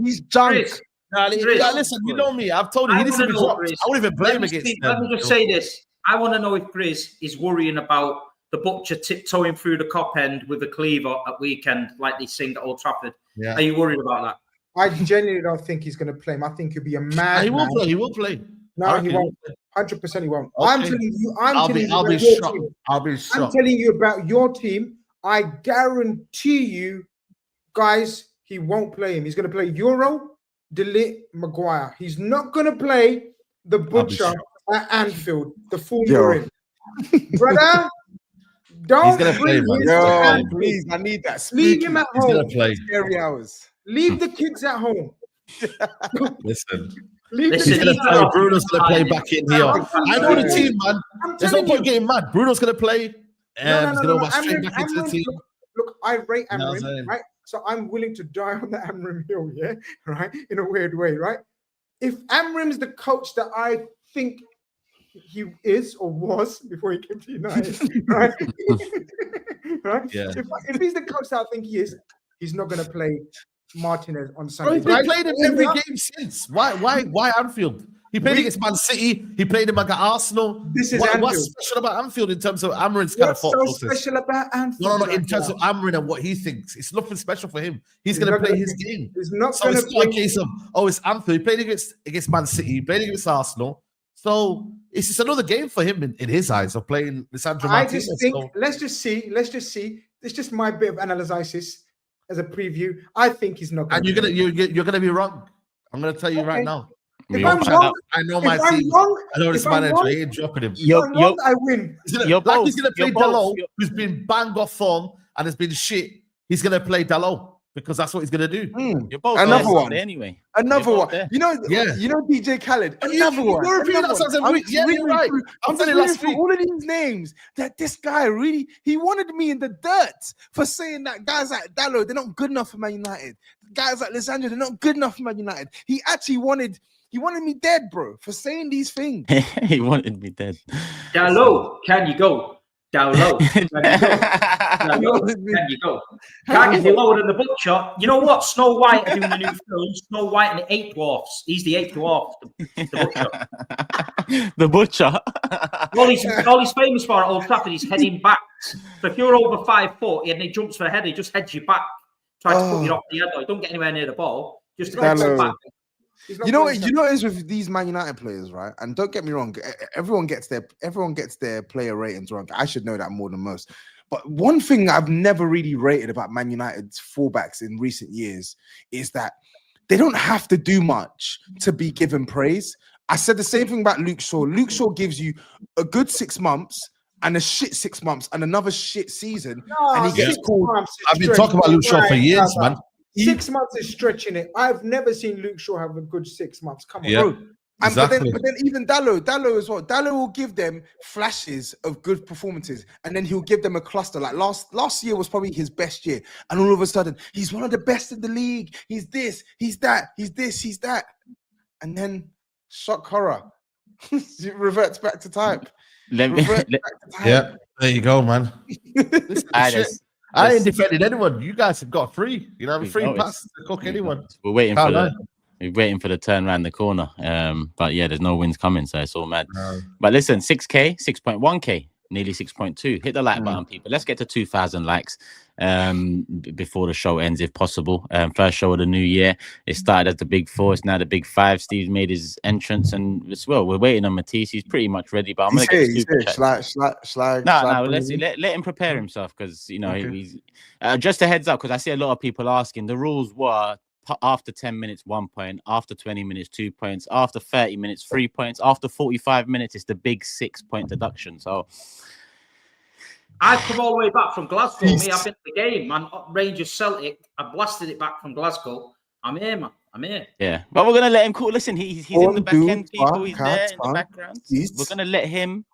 He's junk. Listen, you know me. I've told you he needs to be dropped. I wouldn't even blame him against them. Let me just say this. I want to know if GRIZZ is worrying about the butcher tiptoeing through the cop end with a cleaver at weekend, like they sing at Old Trafford. Yeah. Are you worried about that? I genuinely don't think he's going to play him. I think he'll be a mad. He will play. He will play. No, he won't. 100% he won't. Okay. I'm telling you. I'll be shocked. I'll be shocked. I'm telling you about your team. I guarantee you, guys, he won't play him. He's going to play Euro, De Ligt, Maguire. He's not going to play the butcher at Anfield. The fool you're in, brother. Don't bring him. Please, I need that. Leave him at home. Scary hours. Leave the kids at home. Listen. Listen, Bruno's going to play back in here. I know the team, man. There's no point getting mad. Bruno's going to play. He's going to go straight back into the team. Look, I rate Amorim, right? So I'm willing to die on the Amorim hill, yeah, right? In a weird way, right? if Amorim's the coach that I think he is or was before he came to United, right? Right? Yeah. If he's the coach that I think he is, he's not going to play Martinez on Bro, Sunday. he's been playing him every game since. Why Anfield? He played against Man City. He played him against Arsenal. This is What's Anfield. special about Anfield in terms of Amorim's kind of What's thought so process? special about Anfield? No. In terms of Amorim and what he thinks, it's nothing special for him. He's going to play his game. He's not So going to it's not a play. case of, it's Anfield. He played against Man City. He played against Arsenal. So it's just another game for him in his eyes of playing Lisandro I Martinez. just think, So let's just see. It's just my bit of analysis as a preview. I think he's not going and you're gonna be wrong. I'm gonna tell you right now. If I'm wrong, I know my team. I know this manager. He ain't dropping him. I win. He's gonna play Dalot, who's been bang off form and has been shit. He's gonna play Dalot because that's what he's gonna do. You're both Another one. anyway. Another one. There. You know DJ Khaled. Another one. You're repeating that something. Yeah, you're right. I'm said just it reading last through week. all of these names that this guy really he wanted me in the dirt for saying that guys like Dalot, they're not good enough for Man United. Guys like Lisandro, they're not good enough for Man United. He actually wanted me dead, bro, for saying these things. He wanted me dead. Down low, can you go? Down low, can you go? Down low, can you go? Can't get any lower than the butcher. You know what? Snow White are doing a new film, Snow White and the 8 Dwarfs. He's the 8 Dwarf, the butcher. The butcher. All he's famous for at Old Trafford is heading back. So if you're over 5 foot and he jumps for a header, he just heads you back. Tries to put you off the head, though. Don't get anywhere near the ball. Just to head you back. You know what it is with these Man United players, right? And don't get me wrong, everyone gets their player ratings wrong. I should know that more than most. But one thing I've never really rated about Man United's fullbacks in recent years is that they don't have to do much to be given praise. I said the same thing about Luke Shaw. Luke Shaw gives you a good 6 months and a shit 6 months and another shit season. And he gets called. I've been talking about Luke Shaw for years, man. 6 months is stretching it. I've never seen Luke Shaw have a good 6 months. Come on, Yeah. bro. Exactly. But then even Dalot as well. Dalot will give them flashes of good performances, and then he'll give them a cluster. Like last year was probably his best year, and all of a sudden he's one of the best in the league. He's this, he's that, he's this, he's that, and then shock horror, it reverts back to type. Yeah, there you go, man. I ain't defending anyone. You guys have got free. You know, I'm free pass to cook anyone. We're waiting for the turn around the corner. But yeah, there's no wins coming, so it's all mad. No. But listen, 6K, 6.1K, nearly 6.2. Hit the like button, people. Let's get to 2,000 likes before the show ends, if possible. First show of the new year. It started as the Big 4. It's now the Big 5. Steve's made his entrance, and as well, we're waiting on Matisse. He's pretty much ready, but I'm going to get the super chat. No, let's let him prepare himself, because you know he's just a heads up, because I see a lot of people asking. The rules were after 10 minutes 1 point, after 20 minutes 2 points, after 30 minutes 3 points, after 45 minutes it's the big 6 point deduction. So I've come all the way back from Glasgow. I've been to the game, man. Rangers Celtic. I blasted it back from Glasgow. I'm here, man. I'm here. Yeah, but we're gonna let him cool. Listen, he's in the back end, people. He's there in the background. We're gonna let him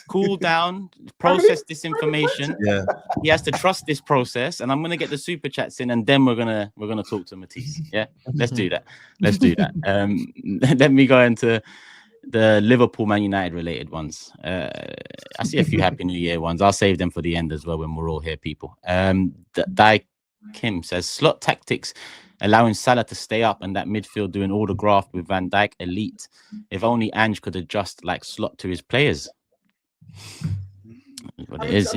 cool down, process this information. Yeah, he has to trust this process, and I'm gonna get the super chats in, and then we're gonna talk to Matisse. Yeah, let's do that. Let's do that. Let me go into the Liverpool Man United related ones. I see a few Happy New Year ones. I'll save them for the end as well when we're all here, people. Dai Kim says slot tactics, allowing Salah to stay up and that midfield doing all the graft with Van Dijk elite. If only Ange could adjust like slot to his players. What it is.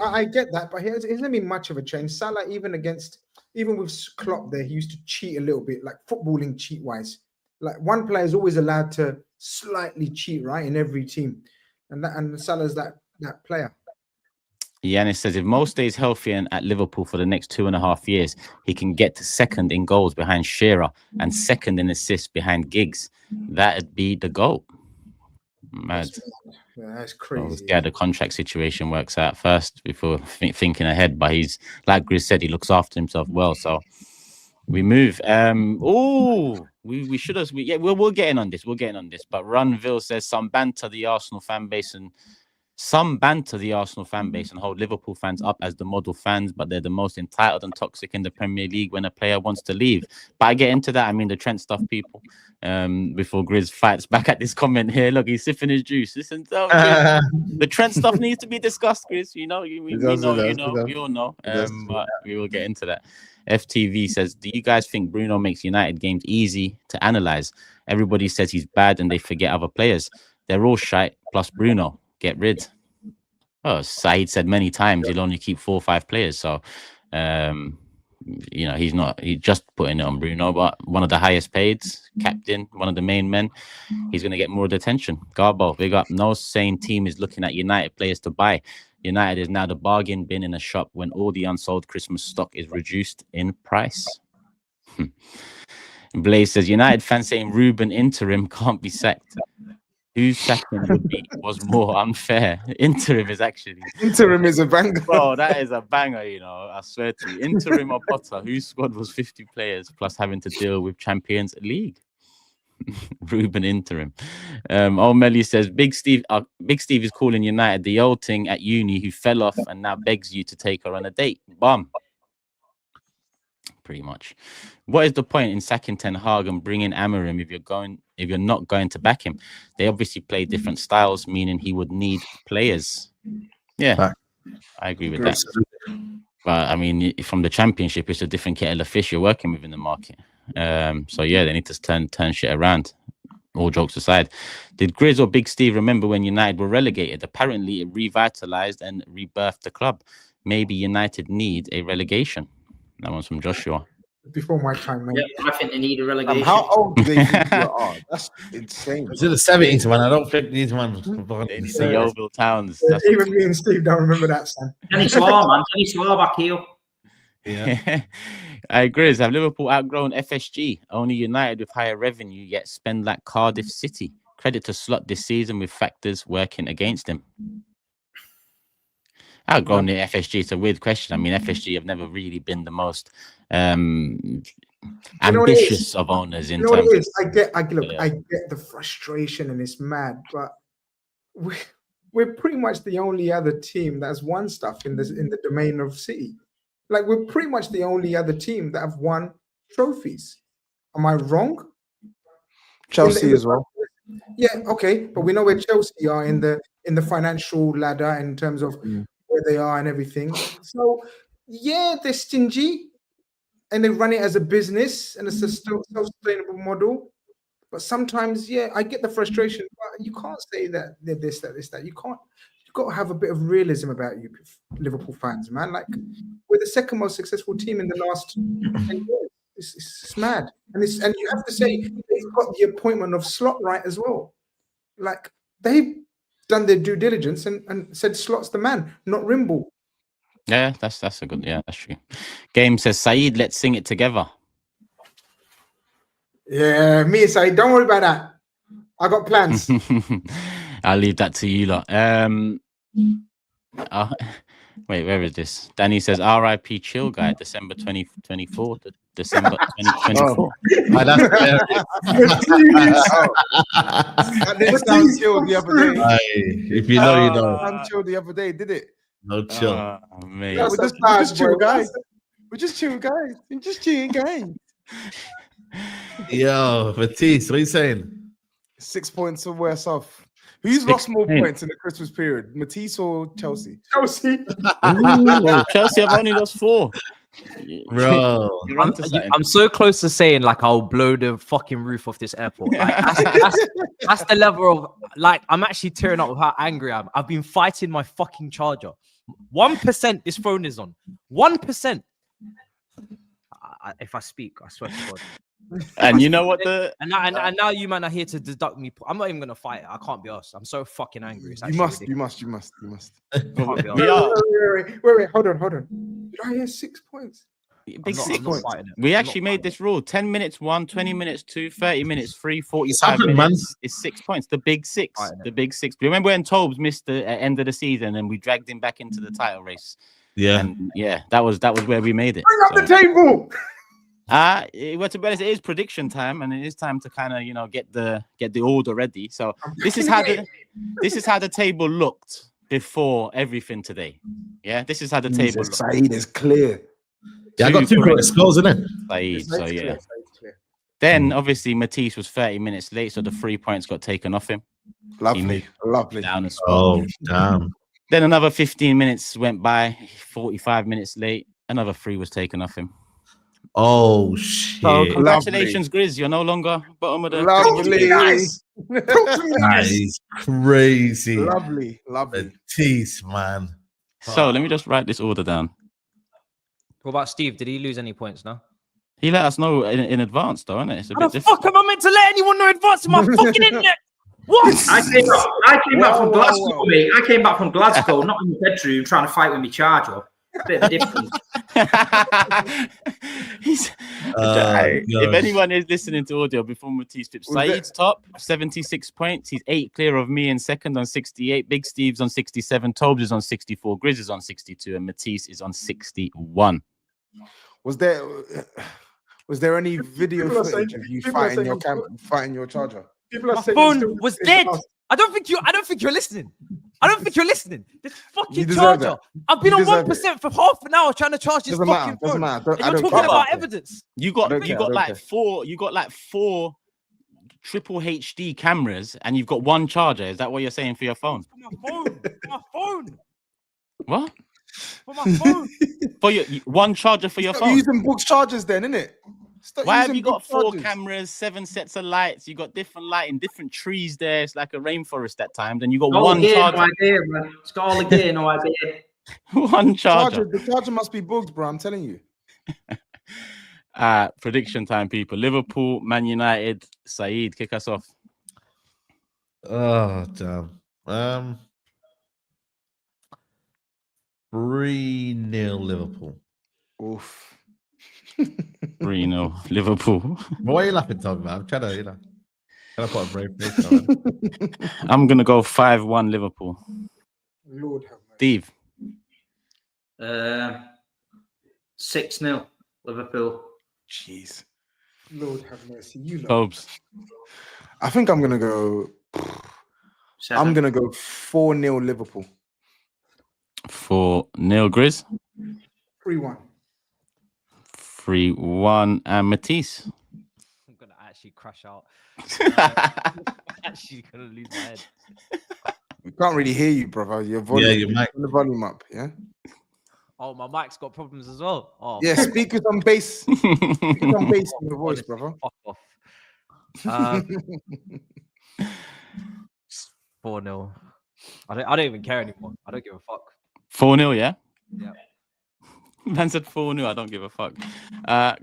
I get that, but here's not been much of a change. Salah, even with Klopp there, he used to cheat a little bit, like footballing cheat wise. Like one player is always allowed to slightly cheat, right, in every team, and Salah's that player. Yanis says if Mo stays healthy and at Liverpool for the next 2.5 years, he can get to second in goals behind Shearer and second in assists behind Giggs. That'd be the goal. Mad. Yeah, that's crazy. Yeah, the contract situation works out first before thinking ahead. But he's, like Grizz said, he looks after himself well. So we move. We should have. We're getting on this. We're getting on this. But Runville says some banter the Arsenal fan base and Some banter the Arsenal fan base and hold Liverpool fans up as the model fans, but they're the most entitled and toxic in the Premier League when a player wants to leave. But I get into that. I mean, the Trent stuff, people. Before Grizz fights back at this comment here. Look, he's sipping his juice. Listen, the Trent stuff needs to be discussed, Grizz. You know, we all know. But we will get into that. FTV says, do you guys think Bruno makes United games easy to analyze? Everybody says he's bad and they forget other players. They're all shite, plus Bruno. Get rid. Oh, SAEED said many times he'll only keep 4 or 5 players. So, you know, he's just putting it on Bruno, but one of the highest paid, captain, one of the main men, he's going to get more attention. Garbo, big up. No sane team is looking at United players to buy. United is now the bargain bin in a shop when all the unsold Christmas stock is reduced in price. Blaze says, United fans saying Ruben interim can't be sacked. Whose sacking was more unfair? Interim is a banger. Bro, that is a banger, you know. I swear to you. Interim or Potter, whose squad was 50 players plus having to deal with Champions League? Ruben interim. O'Malley says Big Steve is calling United the old thing at uni who fell off and now begs you to take her on a date. Bum. Pretty much. What is the point in sacking Ten Hag and bringing Amorim if you're not going to back him? They obviously play different styles, meaning he would need players. Yeah, I agree with that. But I mean, from the Championship, it's a different kettle of fish you're working with in the market. So yeah, they need to turn shit around. All jokes aside, did Grizz or Big Steve remember when United were relegated? Apparently, it revitalized and rebirthed the club. Maybe United need a relegation. That one's from Joshua. Before my time, mate. Yeah, I think they need a relegation. How old do they think you are? That's insane. It's in the 70s, man. I don't think these ones. They need the Yeovil Towns. Even me and Steve don't remember that, son. Danny Suarez, man. Danny Suarez back here. Yeah. I agree. Have Liverpool outgrown FSG? Only United with higher revenue yet spend like Cardiff City. Credit to Slot this season with factors working against him. Outgrown the FSG. It's a weird question. I mean, FSG have never really been the most ambitious of owners in terms of... I get the frustration and it's mad, but we're pretty much the only other team that's won stuff in the domain of City. Like, we're pretty much the only other team that have won trophies. Am I wrong? Chelsea as well. Yeah, okay, but we know where Chelsea are in the financial ladder in terms of where they are and everything. So yeah, they're stingy and they run it as a business and it's a self-sustainable model. But sometimes, yeah, I get the frustration. But you can't say that they're this, that. You can't. You've got to have a bit of realism about you, Liverpool fans, man. Like, we're the second most successful team in the last 10 years. It's mad. And you have to say they've got the appointment of Slot right as well. Like, they've done their due diligence and said Slot's the man, not Rimble. Yeah, that's a good. Yeah, that's true. Game says SAEED, let's sing it together. Yeah, me and SAEED, don't worry about that. I got plans. I'll leave that to you lot. Wait, where is this? Danny says RIP Chill Guy, December 2024 to December 2024. That's That didn't sound chill the other day. If you know, you know. I'm chill the other day, did it? No chill. Mate. We're just chill guys. We're just chill guys. We're just chill guys. Yo, Matisse, what are you saying? 6 points or worse off. Who's lost more points in the Christmas period, Matisse or Chelsea? Chelsea. Ooh, Chelsea have only lost 4. Bro, I'm so close to saying like I'll blow the fucking roof off this airport. Like, that's the level of like I'm actually tearing up with how angry I am. I've been fighting my fucking charger. 1% this phone is on. 1%. If I speak, I swear to God. And you know what and now you man are here to deduct me. I'm not even gonna fight it. I can't be asked. I'm so fucking angry. You must. Wait, hold on. Did I hear 6 points? Big 6 points. We actually made this rule: 10 minutes 1, 20 minutes 2, 30 minutes 3, 45 minutes. It's 6 points. The big 6. The big 6. Remember when TOBS missed the end of the season and we dragged him back into the title race? Yeah, and yeah, that was where we made it. Bring up the table. Well, to be honest, it is prediction time, and it is time to kind of get the order ready. So this is how the table looked before everything today. Yeah, this is how the table looks. SAEED is clear. Yeah, I got 2 correct scores, innit? SAEED, so SAEED's yeah. clear, SAEED's clear. Then obviously Matisse was 30 minutes late, so the 3 points got taken off him. Lovely, lovely. Down as Oh, damn. Then another 15 minutes went by, 45 minutes late. Another 3 was taken off him. Oh, shit. So congratulations, Grizz. You're no longer bottom of the Lovely. That is crazy. Lovely, lovely. The teeth, man. So let me just write this order down. What about Steve? Did he lose any points now? He let us know in advance, though, isn't it? It's a How bit the different. fuck am I meant to let anyone know advance in my fucking internet? What? I came back from Whoa, Glasgow, whoa. mate. I came back from Glasgow, not in the bedroom, trying to fight with my charger. Bit of a difference. If anyone is listening to audio before Matisse flips, Saeed's top, 76 points. He's 8 clear of me in second on 68. Big Steve's on 67. TOBS is on 64. Grizz is on 62. And Matisse is on 61. Was there any video People are footage saying- of you people are fighting your saying- fighting your charger? People are My saying phone was dead. I don't think you're listening. I don't think you're listening. This You fucking deserve charger. that. I've been You on deserve 1% for half an hour trying to charge this Doesn't fucking matter. Doesn't phone. matter. And I you're don't talking care. about evidence. You got don't care, I don't like care. 4. You got like 4 triple HD cameras, and you've got 1 charger. Is that what you're saying for your phone? For my phone. For my phone. What? For my phone. For your 1 charger for your Stop phone? using Book's chargers then, innit? Stop Why have using you got Book's 4 chargers. cameras, 7 sets of lights? You got different lighting, different trees there. It's like a rainforest at times. And you got All 1 the gear, charger. no idea, man. It's got all the gear, no idea. 1 charger. The charger must be Book's, bro. I'm telling you. Prediction time, people. Liverpool, Man United. SAEED, kick us off. Oh, damn. 3-0 Liverpool. Oof. 3-0 Liverpool. But why are you laughing, Tom, man? I'm trying to, trying to put a brave face on it. I'm going to go 5-1 Liverpool. Lord have mercy. Steve. 6-0 Liverpool. Jeez. Lord have mercy. You lot. TOBS. I think I'm gonna go. 7. I'm gonna go 4-0 Liverpool. 4-0 Grizz. 3-1. 3-1 and Matisse. I'm gonna actually crash out. Actually gonna lose my head. We can't really hear you, brother. Your volume. Yeah, your mic. Turn the volume up. Yeah. Oh, my mic's got problems as well. Oh, Yeah. Speakers on bass. Speakers on bass in your voice, brother. fuck off. 4-0. I don't even care anymore. I don't give a fuck. 4-0, yeah? Yeah. Man said 4-0. I don't give a fuck.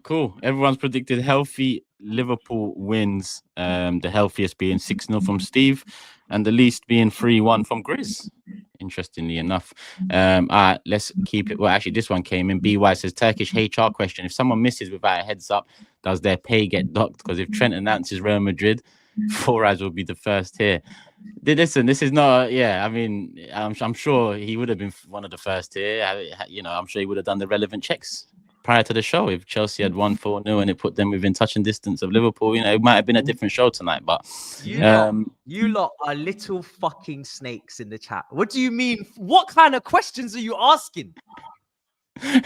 Cool. Everyone's predicted healthy Liverpool wins. The healthiest being 6-0 from Steve, and the least being 3-1 from Grizz. Interestingly enough. Let's keep it. Well, actually, this one came in. BY says Turkish HR question. If someone misses without a heads up, does their pay get docked? Because if Trent announces Real Madrid, 4 eyes will be the first here. Listen, this is not. Yeah, I mean, I'm sure he would have been one of the first here. I'm sure he would have done the relevant checks prior to the show. If Chelsea had won 4-0 and it put them within touching distance of Liverpool, it might have been a different show tonight. But You lot are little fucking snakes in the chat. What do you mean? What kind of questions are you asking? Is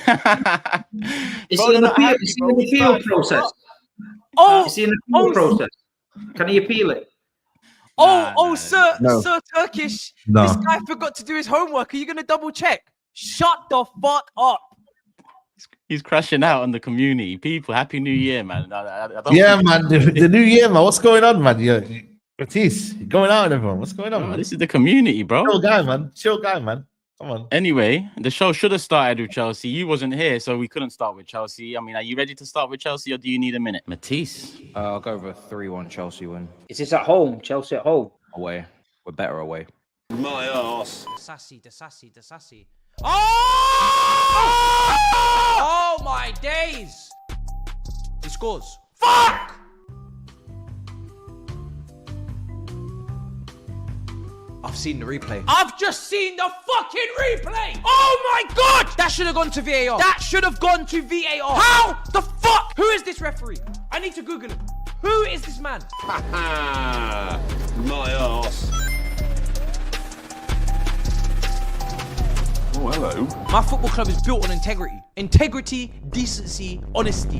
he in the appeal process? Oh, Is he in the appeal process? Can he appeal it? Sir, No. Sir Turkish. No. This guy forgot to do his homework. Are you gonna double check? Shut the fuck up. he's crashing out on the community. People, Happy New Year, man. I don't Yeah, man. The new year, man. What's going on, man? Matisse, you're going out with everyone. What's going on, man? This is the community, bro. Chill guy, man. Chill guy, man. Come on. Anyway, the show should have started with Chelsea. You wasn't here, so we couldn't start with Chelsea. I mean, are you ready to start with Chelsea, or do you need a minute? Matisse. I'll go with a 3-1 Chelsea win. Is this at home? Chelsea at home? Away. We're better away. My ass. Sassy. Oh my days. He scores. Fuck! I've seen the replay. I've just seen the fucking replay. Oh my god! That should have gone to VAR. How the fuck? Who is this referee? I need to Google him. Who is this man? My ass. Oh, hello. My football club is built on integrity. Integrity, decency, honesty.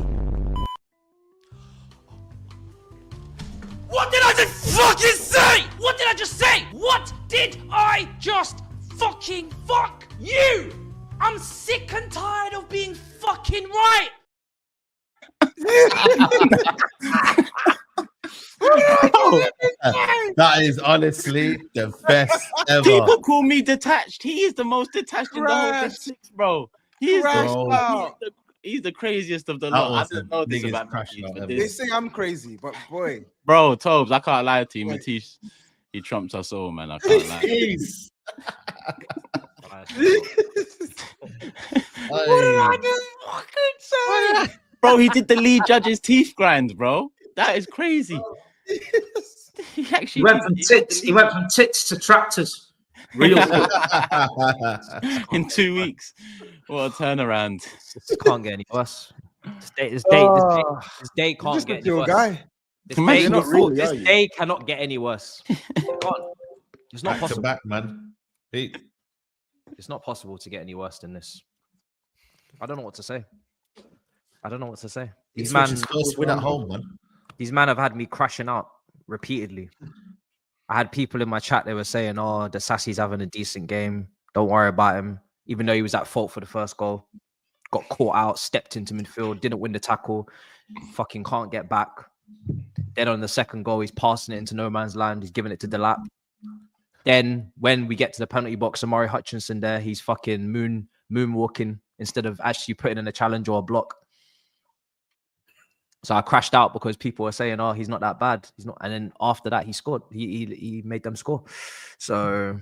What did I just fucking say? What did I just say? What did I just fucking fuck you? I'm sick and tired of being fucking right. That is honestly the best ever. People call me detached. He is the most detached in the whole Crash. Big Six, bro. He's Crash. he's the craziest of the That lot. I was didn't the know this biggest about crash Matisse, out but ever. They this, say I'm crazy, but boy, bro, Tobes, I can't lie to you. Wait. Matisse, he trumps us all, man. I can't lie. Jeez. what did I just fucking say? Bro, he did the lead judge's teeth grind, bro. That is crazy. He He actually went from did the tits. He went from tits to tractors. Real quick. in 2 weeks. What a turnaround. This can't get any worse. This day You're can't just a get any chill worse. guy. This Imagine day, not really, this are you? day cannot get any worse. It can't. It's not Back to possible. back, man. Hey, It's not possible to get any worse than this. I don't know what to say. I don't know what to say. These it's man, Switch's first win at home, man. these man have had me crashing out repeatedly. I had people in my chat, they were saying, oh, the Sassy's having a decent game. Don't worry about him. Even though he was at fault for the first goal. Got caught out, stepped into midfield, didn't win the tackle. Fucking can't get back. Then on the second goal, he's passing it into no man's land. He's giving it to Delap. Then when we get to the penalty box, Amari Hutchinson there, he's fucking moonwalking instead of actually putting in a challenge or a block. So I crashed out because people were saying, "Oh, he's not that bad. He's not." And then after that, he scored. He made them score. So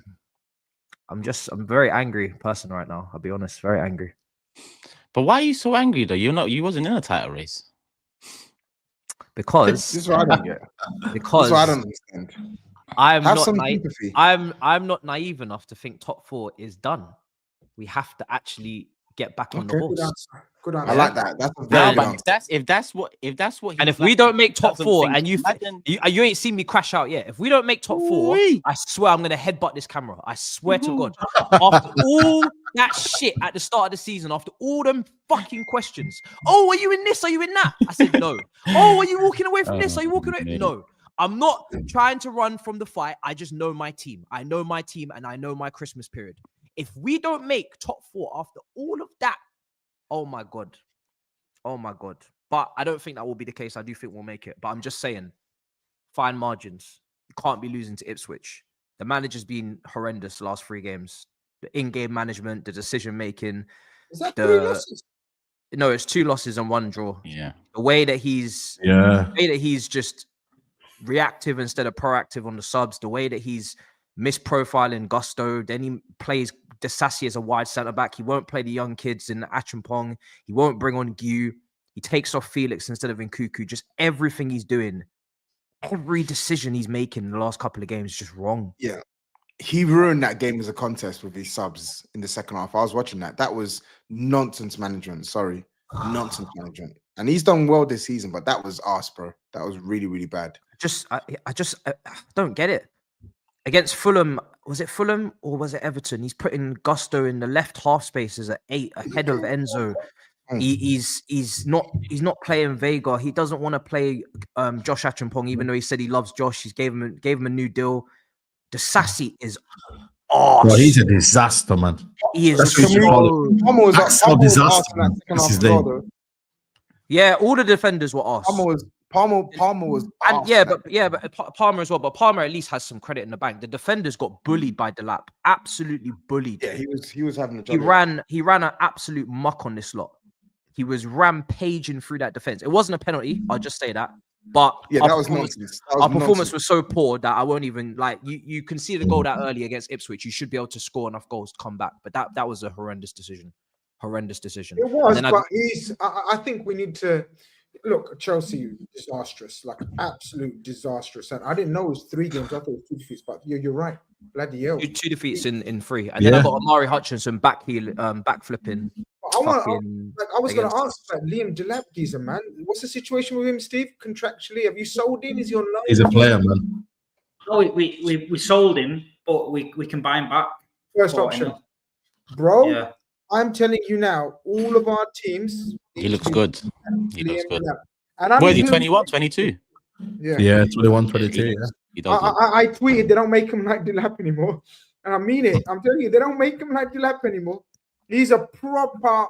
I'm a very angry person right now. I'll be honest, very angry. But why are you so angry though? You wasn't in a title race. Because This is what I don't get. This because is what I don't understand. I'm Have not some naive. sympathy. I'm not naive enough to think top four is done. We have to actually get back on the Okay. horse. Good answer. Good answer. I like that. That's a No, very good but answer. if that's what And if we don't make top four, and you ain't seen me crash out yet. If we don't make top four, Ooh-wee. I swear I'm gonna headbutt this camera. I swear to God. After all that shit at the start of the season, after all them fucking questions, oh, are you in this? Are you in that? I said no. Oh, are you walking away from this? Are you walking away? mate. No. I'm not trying to run from the fight. I just know my team. I know my team, and I know my Christmas period. If we don't make top four after all of that, oh my God. Oh my God. But I don't think that will be the case. I do think we'll make it. But I'm just saying, fine margins. You can't be losing to Ipswich. The manager's been horrendous the last 3 games. The in-game management, the decision-making. Is that 3 losses? No, it's 2 losses and 1 draw. Yeah. The way that he's just reactive instead of proactive on the subs, the way that he's misprofiling Gusto, then he plays Desassi as a wide centre-back. He won't play the young kids in Acheampong. He won't bring on Gu. He takes off Felix instead of Nkuku. Just everything he's doing, every decision he's making in the last couple of games is just wrong. Yeah. He ruined that game as a contest with his subs in the second half. I was watching that. That was nonsense management. Sorry. Nonsense management. And he's done well this season, but that was arse, bro. That was really, really bad. I don't get it. Against Fulham, was it Fulham or was it Everton? He's putting Gusto in the left half spaces at 8 ahead of Enzo. He's not playing Vega. He doesn't want to play Josh Acheampong, even though he said he loves Josh. He gave him a new deal. The Sassy is arse. Well, he's a disaster, man. He is That's what you call it. Palmer was Axel Palmer was disaster, arse in that man. second That's half his as well, name. though. Yeah, all the defenders were arse. Palmer was And arse. but Palmer as well. But Palmer at least has some credit in the bank. The defenders got bullied by Delap, absolutely bullied. Yeah, he was having a He job. ran an absolute muck on this lot. He was rampaging through that defense. It wasn't a penalty. I'll just say that. But Yeah, that was nonsense. Our performance was so poor that I won't even you can see the goal that early against Ipswich. You should be able to score enough goals to come back. But that was a horrendous decision. Horrendous decision. It was, And then but I think we need to look. Chelsea disastrous, like absolute disastrous. And I didn't know it was 3 games. I thought it was 2 defeats. But you're right. Bloody hell. 2 defeats in 3, and then I got Amari Hutchinson backflipping. I was going to ask about Liam Delap, geezer, man. What's the situation with him, Steve? Contractually, have you sold him? Is he on loan? He's a player, man. Oh, we sold him, but we can buy him back. First option. bro. Yeah. I'm telling you now, all of our teams. He looks good. He looks good. And I'm What is he, including- 21, 22? Yeah, 21, 22. He Yeah. He does look I tweeted they don't make him like Delap anymore, and I mean it. I'm telling you, they don't make him like Delap anymore. He's a proper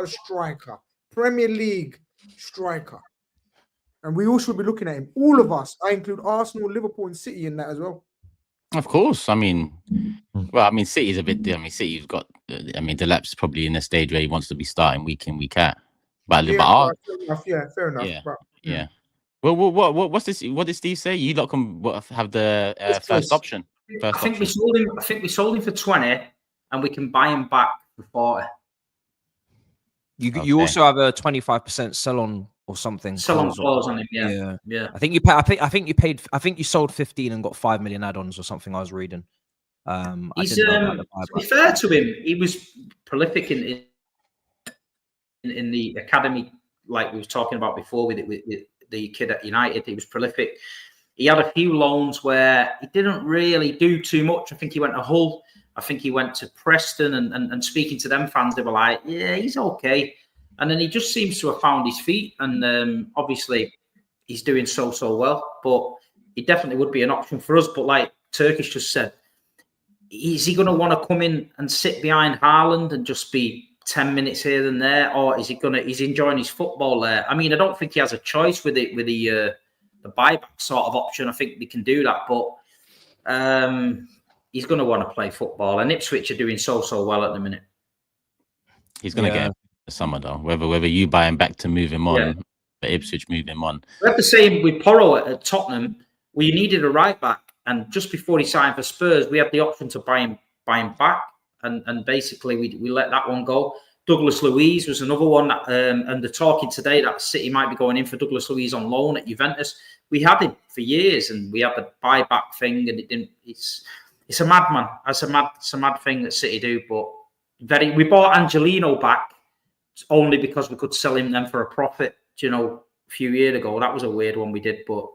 striker, Premier League striker, and we all should be looking at him. All of us. I include Arsenal, Liverpool, and City in that as well. Of course. I mean, well, I mean, City's a bit. I mean, City's got. I mean, Delap's probably in a stage where he wants to be starting week in, week out. But Yeah, fair enough. yeah, But, yeah. Well, what's this? What did Steve say? You lot can have the first option. I think we sold him. I think we sold him for 20, and we can buy him back for 40. You also have a 25% sell on or something. Sell on clause on him. Yeah. I think you pay. I think you sold 15 and got 5 million add-ons or something. I was reading. He's to be fair to him, he was prolific in the academy, like we were talking about before with the kid at United. He was prolific. He had a few loans where he didn't really do too much. I think he went to Hull. I think he went to Preston, and speaking to them fans, they were like, yeah, he's okay. And then he just seems to have found his feet. And obviously, he's doing so well. But he definitely would be an option for us. But like Turkish just said, is he going to want to come in and sit behind Haaland and just be 10 minutes here and there, or is he's enjoying his football there? I mean, I don't think he has a choice with the buyback sort of option. I think we can do that, but he's going to want to play football, and Ipswich are doing so well at the minute. He's going to get him the summer though, whether you buy him back to move him on, but Ipswich move him on. We had the same with Porro at Tottenham. We needed a right back, and just before he signed for Spurs, we had the option to buy him back. And basically, we let that one go. Douglas Luiz was another one. That, and they're talking today that City might be going in for Douglas Luiz on loan at Juventus. We had him for years, and we had the buyback thing, and it didn't. It's a madman. It's a mad thing that City do. But we bought Angelino back only because we could sell him then for a profit. A few years ago, that was a weird one we did. But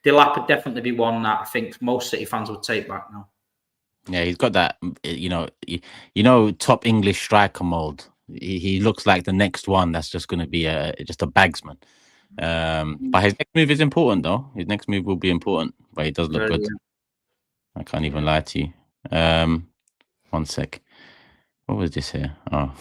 Delap would definitely be one that I think most City fans would take back now. Yeah, he's got that, top English striker mold. He looks like the next one that's just going to be just a bagsman. But his next move is important, though. His next move will be important, but he does look good. I can't even lie to you. 1 sec. What was this here? Oh,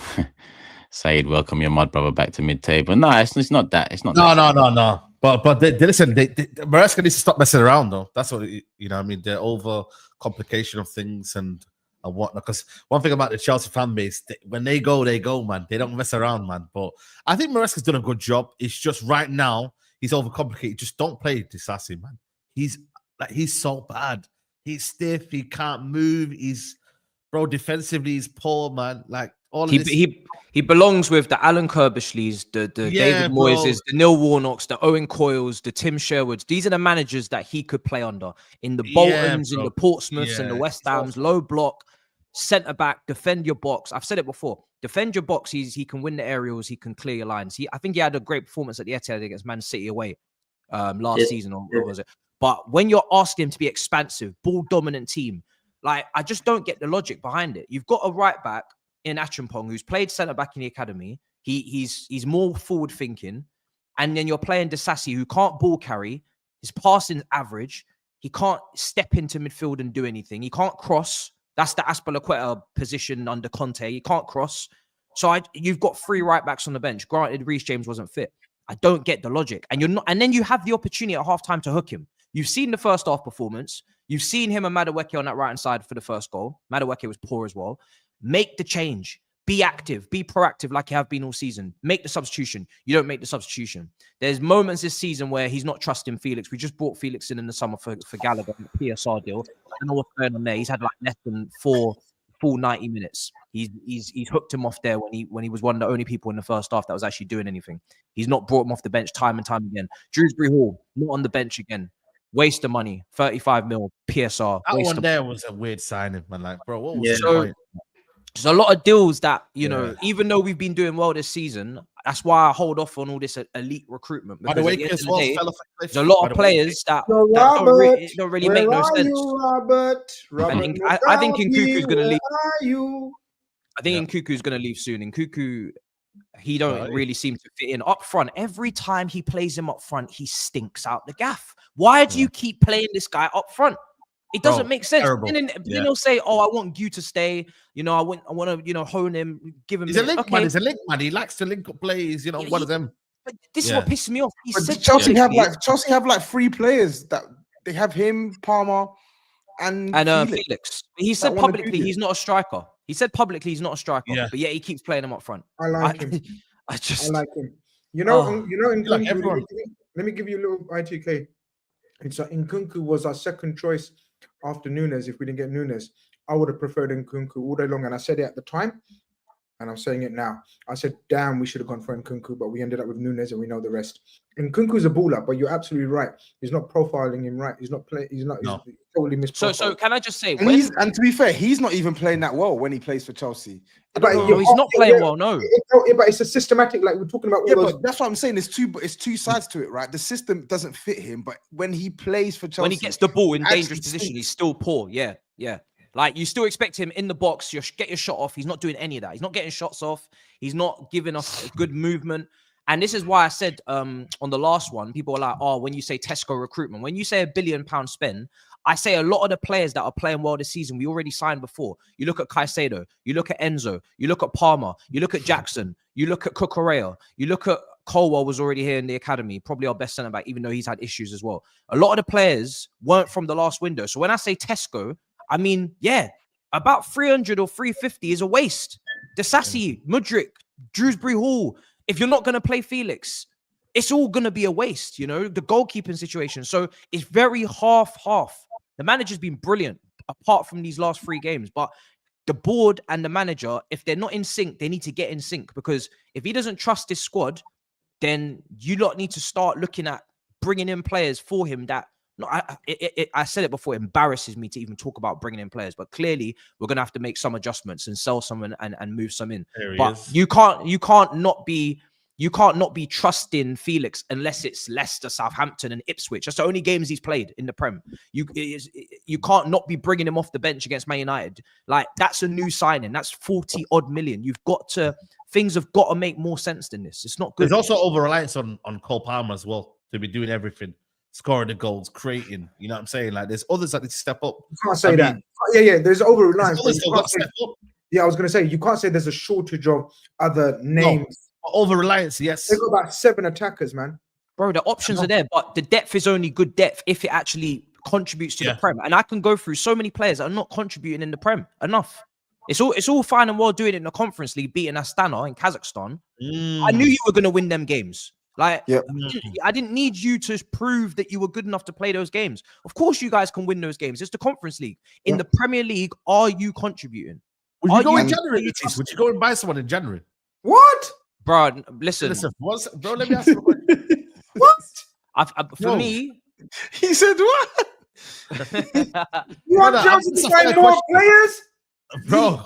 SAEED, welcome your mud brother back to mid-table. No, it's not that. It's not. No. But listen, Maresca needs to stop messing around, though. That's what I mean. The over complication of things and whatnot. Because one thing about the Chelsea fan base, when they go, man. They don't mess around, man. But I think Maresca's done a good job. It's just right now he's overcomplicated. Just don't play disastrous, man. He's so bad. He's stiff. He can't move. Defensively, he's poor, man. Like all of this. He belongs with the Alan Kirbishleys, the David Moyes, the Neil Warnocks, the Owen Coyles, the Tim Sherwoods. These are the managers that he could play under. In the Boltons, in the Portsmouths, and the West Hams, low block, centre back, defend your box. I've said it before. Defend your box. He can win the aerials. He can clear your lines. I think he had a great performance at the Etihad against Man City away last season, or what was it? But when you're asking him to be expansive, ball dominant team, like I just don't get the logic behind it. You've got a right back in Achimpong, who's played centre back in the academy. He's more forward thinking, and then you're playing Disassi, who can't ball carry. His passing average. He can't step into midfield and do anything. He can't cross. That's the Azpilicueta position under Conte. He can't cross. So you've got 3 right backs on the bench. Granted, Reece James wasn't fit. I don't get the logic, and you're not. And then you have the opportunity at halftime to hook him. You've seen the first half performance. You've seen him and Madueke on that right hand side for the first goal. Madueke was poor as well. Make the change. Be active. Be proactive like you have been all season. Make the substitution. You don't make the substitution. There's moments this season where he's not trusting Felix. We just brought Felix in the summer for Gallagher, the PSR deal. I don't know what's going on there. He's had like less than 4 full 90 minutes. He's hooked him off there when he was one of the only people in the first half that was actually doing anything. He's not brought him off the bench time and time again. Dewsbury Hall, not on the bench again. Waste of money. 35 mil PSR. That one there was a weird signing, man. Like, bro, what was the point? There's a lot of deals that, even though we've been doing well this season, that's why I hold off on all this elite recruitment. By the way, there's a lot of players that don't really make no sense. Robert, I think Nkunku's going to leave. I think Nkuku's going to leave soon. Nkuku, he don't really seem to fit in up front. Every time he plays him up front, he stinks out the gaff. Why do you keep playing this guy up front? It doesn't make sense. Then he'll say, "Oh, I want you to stay. You know, I want to, you know, hone him, give him." He's a link man. He's a link man. He likes to link up plays. You know, one of them. But this is what pisses me off. He said Chelsea have like 3 players that they have him, Palmer, and Felix. He said publicly he's not a striker. He said publicly he's not a striker, but yeah, he keeps playing him up front. I like him. I like him. You know, Nkunku, let me give you a little ITK. It's Nkunku was our second choice after Nunes. If we didn't get Nunes, I would have preferred Nkunku all day long. And I said it at the time, and I'm saying it now. I said, damn, we should have gone for Nkunku, but we ended up with Nunes, and we know the rest. Nkunku's a baller, but you're absolutely right. He's not profiling him right. He's not playing. He's totally misprofiled. So can I just say, and to be fair, he's not even playing that well when he plays for Chelsea. But he's not playing well. No, but it's a systematic. Like we're talking about. But that's what I'm saying. It's two sides to it, right? The system doesn't fit him, but when he plays for Chelsea, when he gets the ball in dangerous position, he's still poor. Yeah. Like you still expect him in the box. You get your shot off. He's not doing any of that. He's not getting shots off. He's not giving us a good movement. And this is why I said on the last one, people are like, "Oh, when you say Tesco recruitment, when you say £1 billion spend." I say a lot of the players that are playing well this season, we already signed before. You look at Caicedo, you look at Enzo, you look at Palmer, you look at Jackson, you look at Cucurella, you look at Colwell was already here in the academy, probably our best centre back, even though he's had issues as well. A lot of the players weren't from the last window. So when I say Tesco, I mean, yeah, about 300 or 350 is a waste. Disassi, Mudryk, Dewsbury Hall. If you're not going to play Felix, it's all going to be a waste, you know, the goalkeeping situation. So it's very half-half. The manager's been brilliant, apart from these last 3 games. But the board and the manager, if they're not in sync, they need to get in sync. Because if he doesn't trust his squad, then you lot need to start looking at bringing in players for him that... No, I said it before, it embarrasses me to even talk about bringing in players. But clearly, we're going to have to make some adjustments and sell some and move some in. But you can't not be trusting Felix unless it's Leicester, Southampton, and Ipswich. That's the only games he's played in the Prem. You can't not be bringing him off the bench against Man United. Like, that's a new signing. That's 40 odd million. Things have got to make more sense than this. It's not good. There's also over-reliance on Cole Palmer as well to be doing everything, scoring the goals, creating. You know what I'm saying? Like, there's others that need to step up. You can't say that. Yeah. There's over-reliance. Yeah, I was going to say, you can't say there's a shortage of other names. No. Over reliance, yes. They've got about 7 attackers, man. Bro, the options are there, but the depth is only good depth if it actually contributes to the Prem. And I can go through so many players that are not contributing in the Prem enough. It's all fine and well doing it in the Conference League, beating Astana in Kazakhstan. I knew you were going to win them games. Like, I didn't need you to prove that you were good enough to play those games. Of course, you guys can win those games. It's the Conference League. In the Premier League, are you contributing? Would you go in January? Would you go and buy someone in January? What? Bro, listen. Bro, let me ask you a question. What? For me, he said what? You want Chelsea to sign more players? Bro,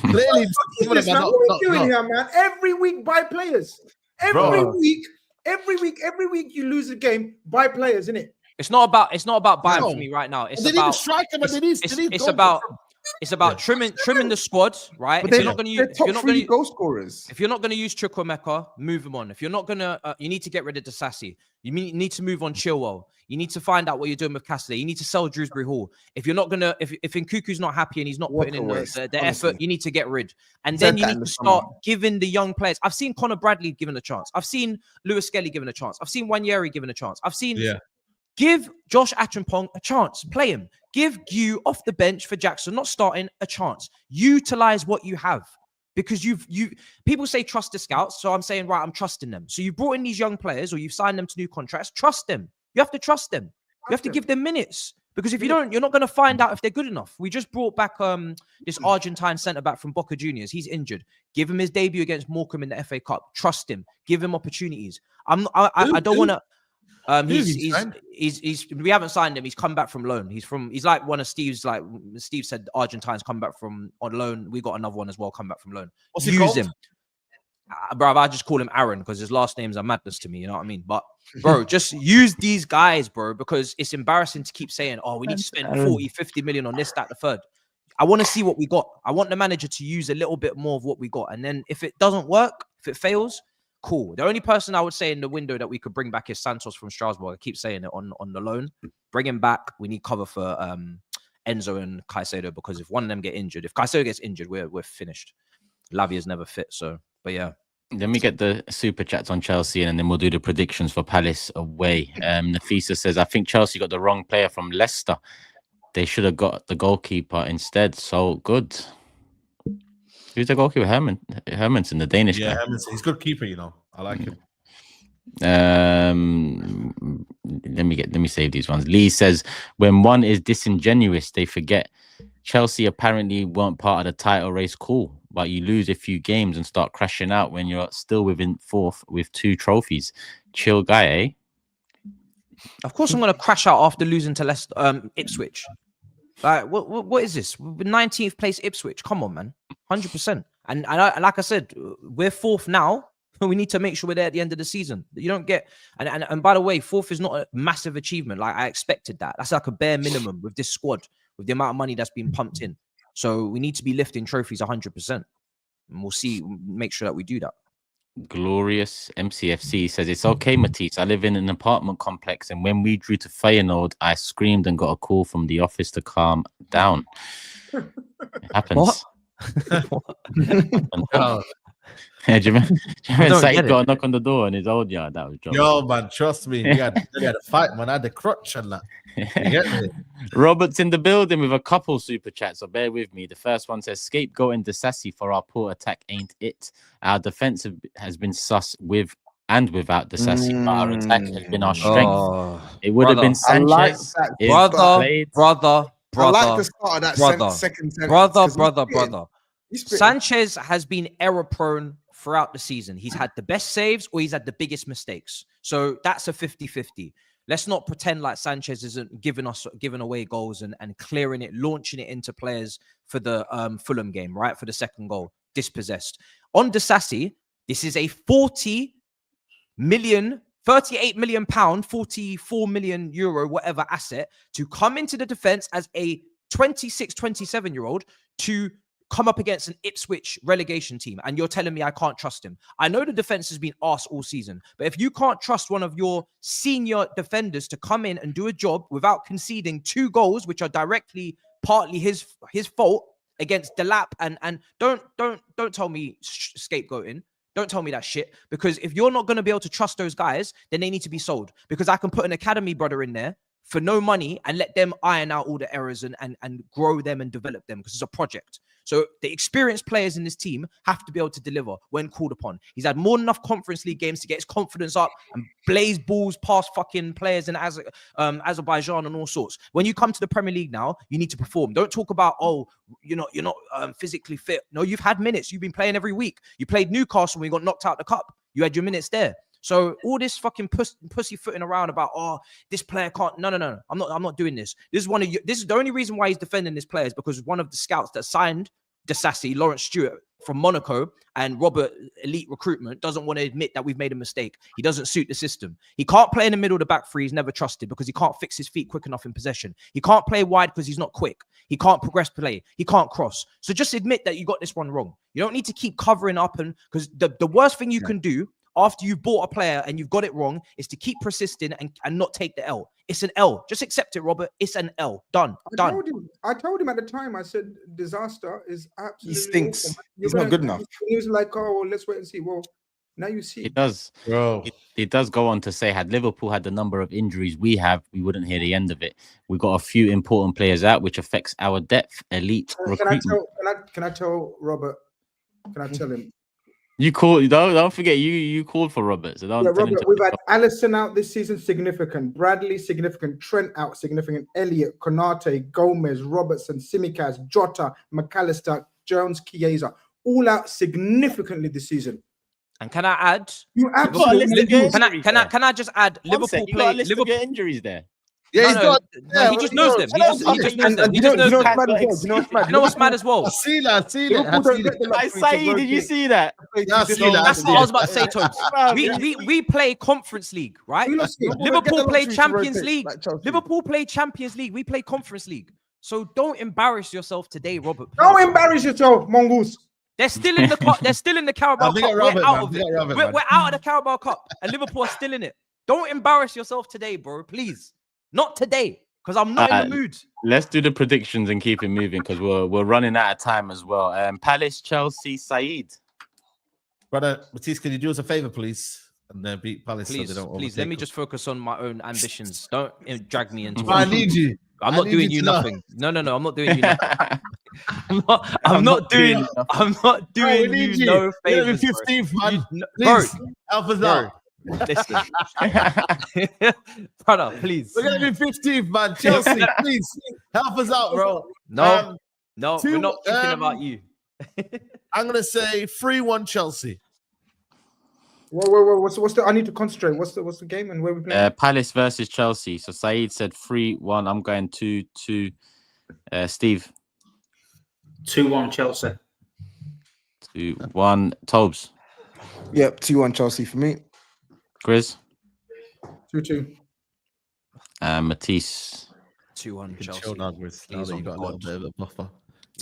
clearly, what are we doing here, man? Every week, buy players. Every week, you lose a game, buy players, isn't it? It's not about buying for me right now. It's about trimming the squad, right? But if you're not going to goal scorers. If you're not going to use Chukwuemeka, move him on. If you're not going to, you need to get rid of Disassi. You need to move on Chilwell. You need to find out what you're doing with Cassidy. You need to sell Dewsbury Hall. If you're not going to, if Nkuku's not happy and he's not putting in the effort, you need to get rid. And then you need to start giving the young players. I've seen Conor Bradley given a chance. I've seen Lewis Skelly given a chance. I've seen Wanyeri given a chance. I've seen give Josh Achampong a chance. Play him. Give you off the bench for Jackson, not starting, a chance. Utilize what you have. Because people say trust the scouts. So I'm saying, right, I'm trusting them. So you brought in these young players or you've signed them to new contracts. Trust them. You have to trust them. You have to give them minutes. Because if you don't, you're not going to find out if they're good enough. We just brought back this Argentine centre-back from Boca Juniors. He's injured. Give him his debut against Morecambe in the FA Cup. Trust him. Give him opportunities. I don't want to... we haven't signed him. He's come back from loan. He's like one of Steve's, like Steve said, Argentines come back from on loan. We got another one as well, come back from loan. What's he called? Him. Bro, I just call him Aaron because his last names are madness to me. You know what I mean? But bro, just use these guys, bro, because it's embarrassing to keep saying, oh, we need to spend 40, 50 million on this, that, the third. I want to see what we got. I want the manager to use a little bit more of what we got. And then if it doesn't work, if it fails, cool. The only person I would say in the window that we could bring back is Santos from Strasbourg. I keep saying it on the loan. Bring him back. We need cover for Enzo and Caicedo, because if one of them get injured, if Caicedo gets injured, we're finished. Lavia's never fit. So, but yeah. Let me get the super chats on Chelsea and then we'll do the predictions for Palace away. Nafisa says, I think Chelsea got the wrong player from Leicester. They should have got the goalkeeper instead. So good. Who's the goalkeeper? Hermansen, the Danish guy. Yeah, Hermansen. He's a good keeper, you know. I like him. Let me save these ones. Lee says, when one is disingenuous, they forget. Chelsea apparently weren't part of the title race. Cool. But you lose a few games and start crashing out when you're still within fourth with 2 trophies. Chill guy, eh? Of course, I'm going to crash out after losing to Leicester, Ipswich. Like, what is this? We're 19th place Ipswich. Come on, man. 100%. And like I said, we're 4th now. We need to make sure we're there at the end of the season. You don't get... And by the way, 4th is not a massive achievement. Like, I expected that. That's like a bare minimum with this squad, with the amount of money that's been pumped in. So we need to be lifting trophies 100%. And we'll see, make sure that we do that. Glorious MCFC says, it's okay, Matisse. I live in an apartment complex, and when we drew to Feyenoord, I screamed and got a call from the office to calm down. It happens. What? Oh. Yeah, do you remember Saeed got a knock on the door in his old yard? That was joke. Yo, man, trust me. You had a fight, man. I had a crutch and that. You get me? Robert's in the building with a couple super chats, so bear with me. The first one says, scapegoating Disasi for our poor attack ain't it. Our defense has been sus with and without Disasi, but our attack has been our strength. It would have been Sanchez. Brother. I like the start of that second sentence. Brother. Sanchez has been error prone throughout the season. He's had the best saves or he's had the biggest mistakes. So that's a 50-50. Let's not pretend like Sanchez isn't giving away goals and clearing it, launching it into players for the Fulham game, right? For the second goal, dispossessed. On Disasi, this is a 38 million pound, 44 million euro, whatever asset to come into the defense as a 26, 27-year-old to come up against an Ipswich relegation team, and you're telling me I can't trust him. I know the defense has been arse all season, but if you can't trust one of your senior defenders to come in and do a job without conceding 2 goals, which are partly his fault against Delap, and don't tell me scapegoating. Don't tell me that shit, because if you're not going to be able to trust those guys, then they need to be sold, because I can put an academy brother in there for no money and let them iron out all the errors and grow them and develop them, because it's a project. So the experienced players in this team have to be able to deliver when called upon. He's had more than enough Conference League games to get his confidence up and blaze balls past fucking players in Azerbaijan and all sorts. When you come to the Premier League now, you need to perform. Don't talk about, you're not physically fit. No, you've had minutes. You've been playing every week. You played Newcastle when you got knocked out the cup. You had your minutes there. So all this fucking pussyfooting around about, this player can't. No. I'm not doing this. This is the only reason why he's defending this player is because one of the scouts that signed Disasi, Lawrence Stewart from Monaco, and Robert Elite Recruitment doesn't want to admit that we've made a mistake. He doesn't suit the system. He can't play in the middle of the back three. He's never trusted because he can't fix his feet quick enough in possession. He can't play wide because he's not quick. He can't progress play. He can't cross. So just admit that you got this one wrong. You don't need to keep covering up, and because the worst thing you can do after you've bought a player and you've got it wrong is to keep persisting and not take the L. It's an L. Just accept it, Robert. It's an L. Done. I told him at the time, I said, disaster is absolutely... He stinks. He's not good enough. He was like, let's wait and see. Well, now you see. It does. Bro. It does go on to say, had Liverpool had the number of injuries we have, we wouldn't hear the end of it. We got a few important players out, which affects our depth, elite recruitment. Can I tell Robert? Can I tell him? You called, don't forget, you called for Robert. So don't tell Robert, we've had Alisson out this season, significant. Bradley, significant. Trent out, significant. Elliott, Konate, Gomez, Robertson, Simicaz, Jota, McAllister, Jones, Chiesa, all out significantly this season. And can I add? You absolutely can I just add? Liverpool play. Liverpool get injuries there. Yeah, he just knows them. He just knows them. You know what's mad as well? I see that. I say, did you see that? That's what I was about to say, Tobes. We play Conference League, right? Liverpool play Champions League. Liverpool play Champions League. We play Conference League. So don't embarrass yourself today, Robert. Don't embarrass yourself, mongoose. They're still in the they're still in the Carabao Cup. We're out of it. We're out of the Carabao Cup, and Liverpool are still in it. Don't embarrass yourself today, bro. Please, not today, because I'm not in the mood. Let's do the predictions and keep it moving because we're running out of time as well. Palace, Chelsea, SAEED. Brother Matisse, can you do us a favor, please? And beat Palace. Please, so they don't please. Let me just focus on my own ambitions. Don't drag me into. I need you. I'm not doing you nothing. No. I'm not doing you nothing. I'm not doing you no favors. 15th, man. Please, help us out. Listen, brother, please. We're gonna be 15th, man. Chelsea, please help us out, bro. No, we're not thinking about you. I'm gonna say 3-1 Chelsea. Whoa. What's the? I need to concentrate. What's the game and where we play? Palace versus Chelsea. So SAEED said 3-1. I'm going 2-2. Steve. 2-1 Chelsea. 2-1. Tobs. Yep, 2-1 Chelsea for me. Grizz. 2-2. Matisse. 2-1 Chelsea. Chill now, Grizz. Now that you got a little bit of a buffer.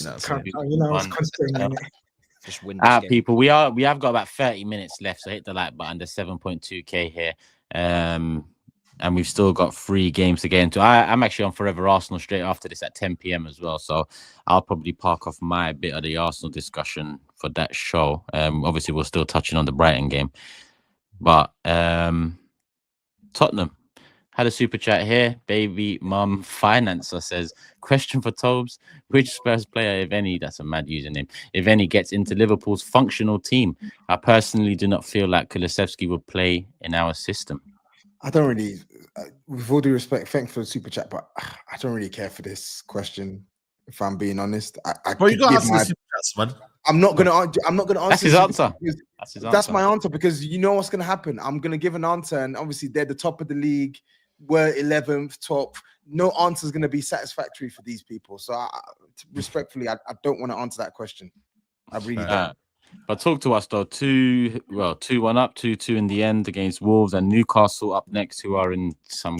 I was concentrating. Just win Ah, people, we have got about 30 minutes left, so hit the like button. There's 7.2k here, and we've still got 3 games to get into. I'm actually on Forever Arsenal straight after this at 10 p.m. as well, so I'll probably park off my bit of the Arsenal discussion for that show. Obviously, we're still touching on the Brighton game, but Tottenham had a super chat here. Baby Mum Financer says, question for Tobes. Which Spurs player, if any, that's a mad username, if any, gets into Liverpool's functional team? I personally do not feel like Kulusevski would play in our system. I don't really, with all due respect, thanks for the super chat, but I don't really care for this question. If I'm being honest, Well, you got to answer the super chats, man. I'm not gonna answer. That's his answer. That's my answer, because you know what's gonna happen. I'm gonna give an answer, and obviously they're the top of the league. We're 11th top. No answer is going to be satisfactory for these people. So, respectfully, I don't want to answer that question. I really don't. But talk to us though. 2-1 up, 2-2 in the end against Wolves, and Newcastle up next, who are in some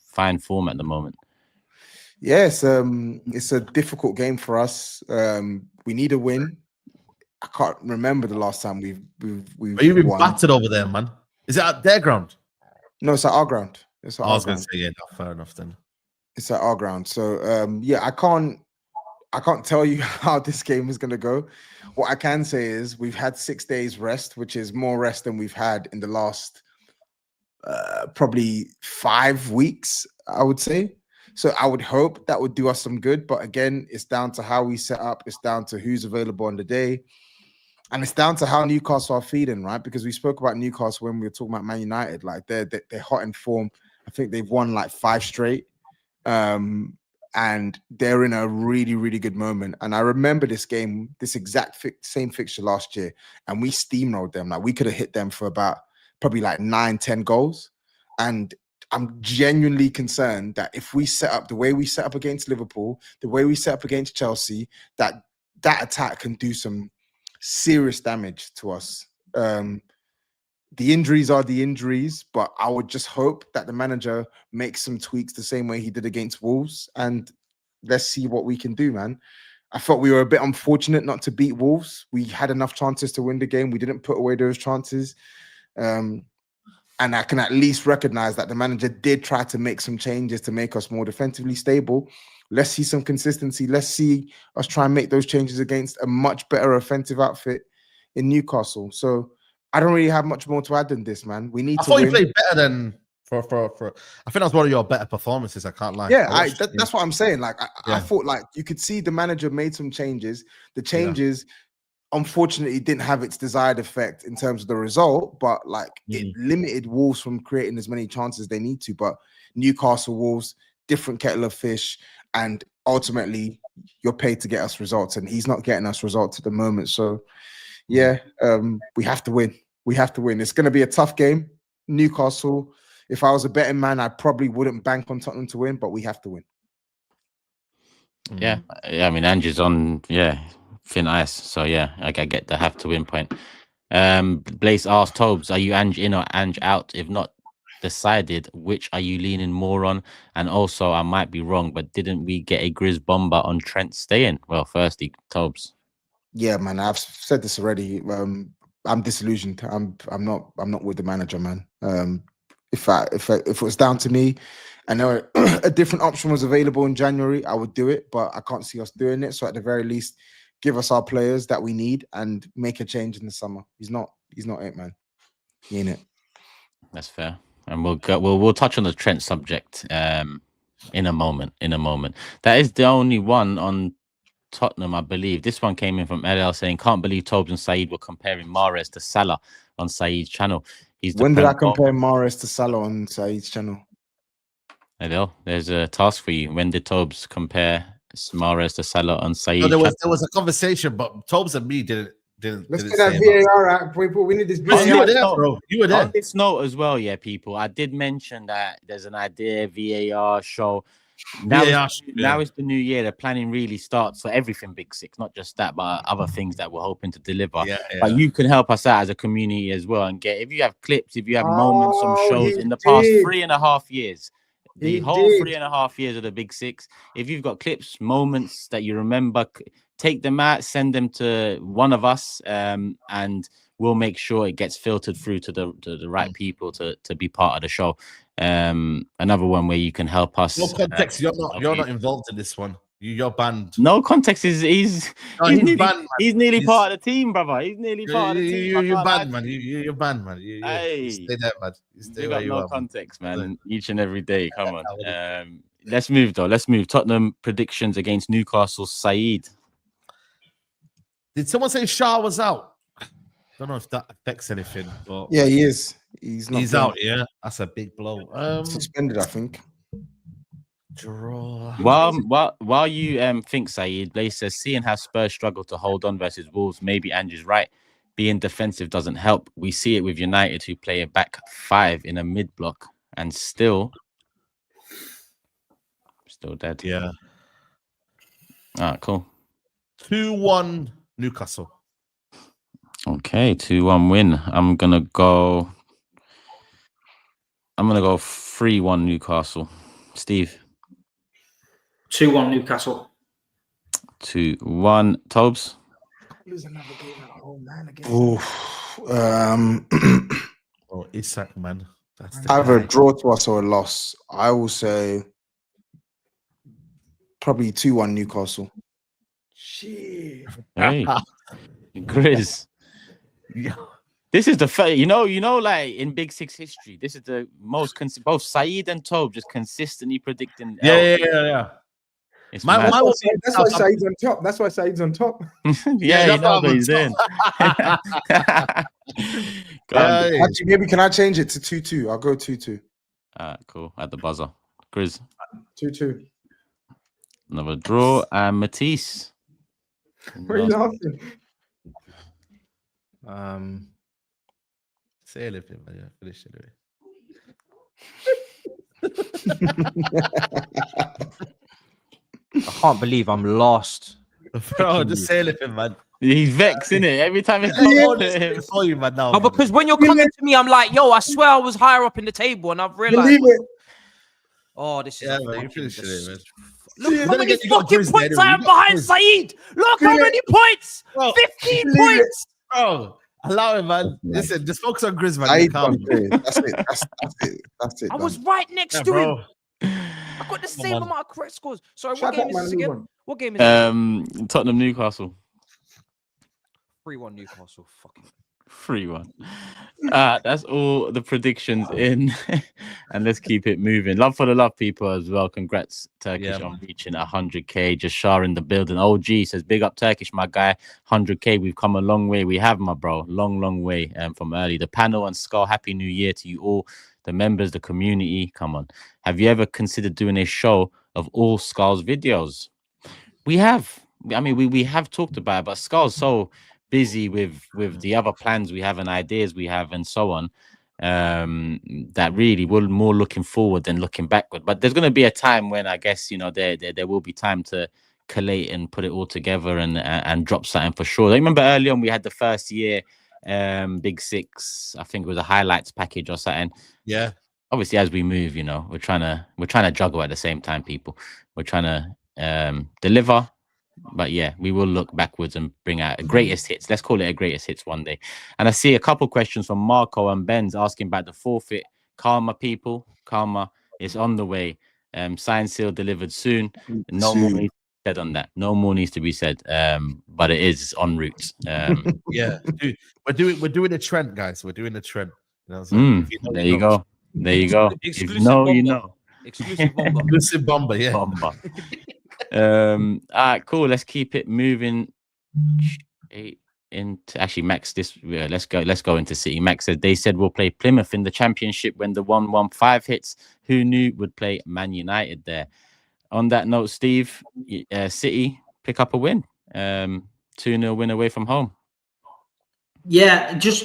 fine form at the moment. Yes, it's a difficult game for us. We need a win. I can't remember the last time we've You've been won. battered over there, man. Is it at their ground? No, it's at our ground. I was going to say, yeah, fair enough then. It's at our ground. So, yeah, I can't tell you how this game is going to go. What I can say is we've had 6 days rest, which is more rest than we've had in the last probably 5 weeks, I would say. So I would hope that would do us some good. But again, it's down to how we set up. It's down to who's available on the day. And it's down to how Newcastle are feeding, right? Because we spoke about Newcastle when we were talking about Man United. Like they're hot in form. I think they've won like 5 straight. And they're in a really, really good moment. And I remember this game, this exact same fixture last year, and we steamrolled them. Like we could have hit them for about probably like 9-10 goals. And I'm genuinely concerned that if we set up the way we set up against Liverpool, the way we set up against Chelsea, that attack can do some serious damage to us. The injuries are the injuries, but I would just hope that the manager makes some tweaks the same way he did against Wolves, and let's see what we can do, man. I thought we were a bit unfortunate not to beat Wolves. We had enough chances to win the game. We didn't put away those chances. And I can at least recognize that the manager did try to make some changes to make us more defensively stable. Let's see some consistency. Let's see us try and make those changes against a much better offensive outfit in Newcastle. So I don't really have much more to add than this, man. We need to win. I thought you played better than for. I think that's one of your better performances. I can't lie. Yeah, that's what I'm saying. Like I thought, like you could see the manager made some changes. The changes, unfortunately, didn't have its desired effect in terms of the result, but like it limited Wolves from creating as many chances as they need to. But Newcastle, Wolves, different kettle of fish, and ultimately you're paid to get us results, and he's not getting us results at the moment. So yeah, we have to win. We have to win. It's going to be a tough game. Newcastle, if I was a betting man, I probably wouldn't bank on Tottenham to win, but we have to win. Yeah. I mean, Ange's on, thin ice. So, yeah, I get the have to win point. Blaze asked Tobes, are you Ange in or Ange out? If not, decided? Which are you leaning more on? And also, I might be wrong, but didn't we get a Grizz bomber on Trent staying? Well, firstly, Tobs. Yeah, man, I've said this already. I'm disillusioned. I'm not with the manager, man. If it was down to me, I know a different option was available in January, I would do it, but I can't see us doing it. So at the very least, give us our players that we need and make a change in the summer. He's not it, man. He ain't it. That's fair. And we'll touch on the Trent subject in a moment. That is the only one on Tottenham, I believe. This one came in from LL saying, can't believe Tobes and Saeed were comparing Mahrez to Salah on Saeed's channel. When did I compare Mahrez to Salah on Saeed's channel? LL, there's a task for you. When did Tobes compare Mahrez to Salah on Saeed's No, channel? there was a conversation, but Tobes and me didn't. Let's get that VAR out, people. We need this VAR. You were there, bro. You were there. On this note as well, yeah, people. I did mention that there's an idea VAR show. Now it's the new year. The planning really starts for everything Big Six, not just that, but other things that we're hoping to deliver. Yeah. But you can help us out as a community as well and get, if you have clips, if you have moments from shows in the past 3.5 years, the whole 3.5 years of the Big Six, if you've got clips, moments that you remember, take them out, send them to one of us, and we'll make sure it gets filtered through to the right people to be part of the show. Another one where you can help us. No context. You're not involved in this one. You're banned. No context is he's nearly banned, part of the team, brother. He's nearly part of the team. You're banned, man. You're banned, man. You stay there, man. You stay where you are. No context, man. Each and every day. Come on. Let's move though. Let's move. Tottenham predictions against Newcastle. Saeed. Did someone say Shah was out? Don't know if that affects anything. But yeah, he is. He's out. Yeah, that's a big blow. Suspended, I think. Draw. While you think, Saeed, Blaze says, seeing how Spurs struggle to hold on versus Wolves, maybe Andrew's right. Being defensive doesn't help. We see it with United, who play a back five in a mid block and still dead. Yeah. Cool. 2-1 Newcastle. Okay, 2-1 win. I'm gonna go 3-1 Newcastle. Steve. 2-1 Newcastle. 2-1 Tobes. Lose another game at home, man. Isak, man. That's either a draw to us or a loss. I will say probably 2-1 Newcastle. Shit. Hey, Grizz. Yeah. This is the like in Big Six history, this is the most both Saeed and Tobe just consistently predicting. Yeah. It's that's why Saeed's on top. That's why Saeed's on top. Yeah, you know what he's in. Actually, maybe can I change it to 2-2? I'll go 2-2. Cool. At the buzzer. Grizz. 2-2. Another draw. And Matisse. What are you laughing? Say anything, man. Yeah, finish I can't believe I'm lost. Bro, just say anything, man. He's vexed, innit? Every time it's for you, man. Now, No, because when you're coming to me, I'm like, yo, I swear I was higher up in the table, and I've realized. Oh, this is. Yeah, man, you finish it, man. Look how many fucking points I have behind Saeed. Look how many points. 15 points. Bro, allow it, man. Listen, just focus on Grizz, man. That's it. I was right next to him. I got the same amount of correct scores. Sorry, what game is this again? What game is it? Tottenham Newcastle. 3-1 Newcastle. Fucking 3-1. That's all the predictions in. And let's keep it moving. Love for the love, people, as well. Congrats, Turkish, on reaching 100k. Jashar in the building. OG says, big up Turkish, my guy. 100k. We've come a long way. We have, my bro. Long way from early. The panel and Skull, happy new year to you all. The members, the community. Come on. Have you ever considered doing a show of all Skull's videos? We have. I mean, we have talked about it, but Skull's so busy with the other plans we have and ideas we have and so on, that really we're more looking forward than looking backward. But there's going to be a time when I guess, you know, there will be time to collate and put it all together and drop something for sure. I remember early on we had the first year Big Six, I think it was a highlights package or something. Yeah. obviously as we move, we're trying to juggle at the same time, people. We're trying to deliver, but yeah, we will look backwards and bring out a greatest hits. Let's call it a greatest hits one day. And I see a couple questions from Marco and Ben's asking about the forfeit. Karma, people, karma is on the way. Signed, sealed, delivered soon. No more needs to be said on that. No more needs to be said. But it is en route. Yeah, dude, we're doing a trend, guys. We're doing a trend. There you go. There you go. Exclusive If you know, bomber. you know. Exclusive bomber. Exclusive bomber, yeah. Bomber. All right, cool. Let's keep it moving. Actually, Max, let's go into City. Max said they said we'll play Plymouth in the Championship when the 1-1-5 hits. Who knew would play Man United there? On that note, Steve, City pick up a win. 2-0 win away from home. Yeah, there's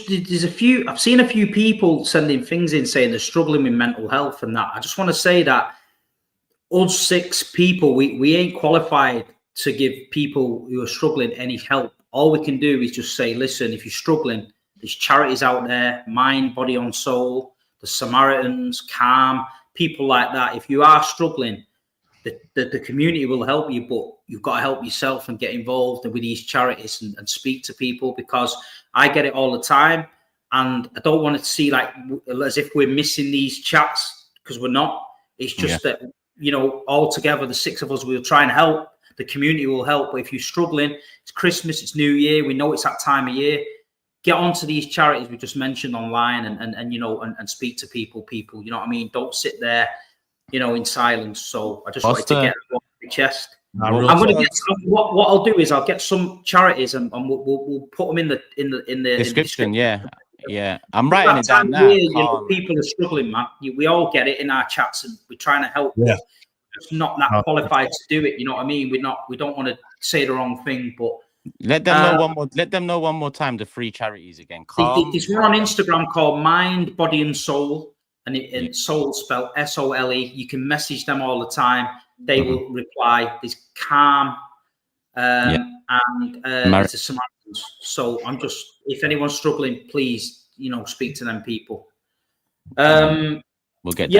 I've seen a few people sending things in saying they're struggling with mental health and that. I just want to say that us 6 people, we ain't qualified to give people who are struggling any help. All we can do is just say, listen, if you're struggling, there's charities out there, Mind, Body and Soul, the Samaritans, Calm, people like that. If you are struggling, the community will help you, but you've got to help yourself and get involved with these charities and speak to people, because I get it all the time. And I don't want it to see like as if we're missing these chats, because we're not. It's just that, all together, the 6 of us will try and help. The community will help. But if you're struggling, it's Christmas, it's New Year. We know it's that time of year. Get onto these charities we just mentioned online and speak to people. You know what I mean? Don't sit there, in silence. So I just wanted to get it off my chest. I'm going to get what I'll do is I'll get some charities and we'll put them in the description. Yeah. I'm writing it down now. People are struggling, man. We all get it in our chats, and we're trying to help. Yeah. Just not that qualified to do it. You know what I mean? We don't want to say the wrong thing, but let them know one more. Let them know one more time the 3 charities again. There's one on Instagram called Mind, Body and Soul, and Soul spelled SOLE. You can message them all the time. They will reply. There's Calm and there's the Samaritans. So I'm just, if anyone's struggling, please, speak to them people. We'll get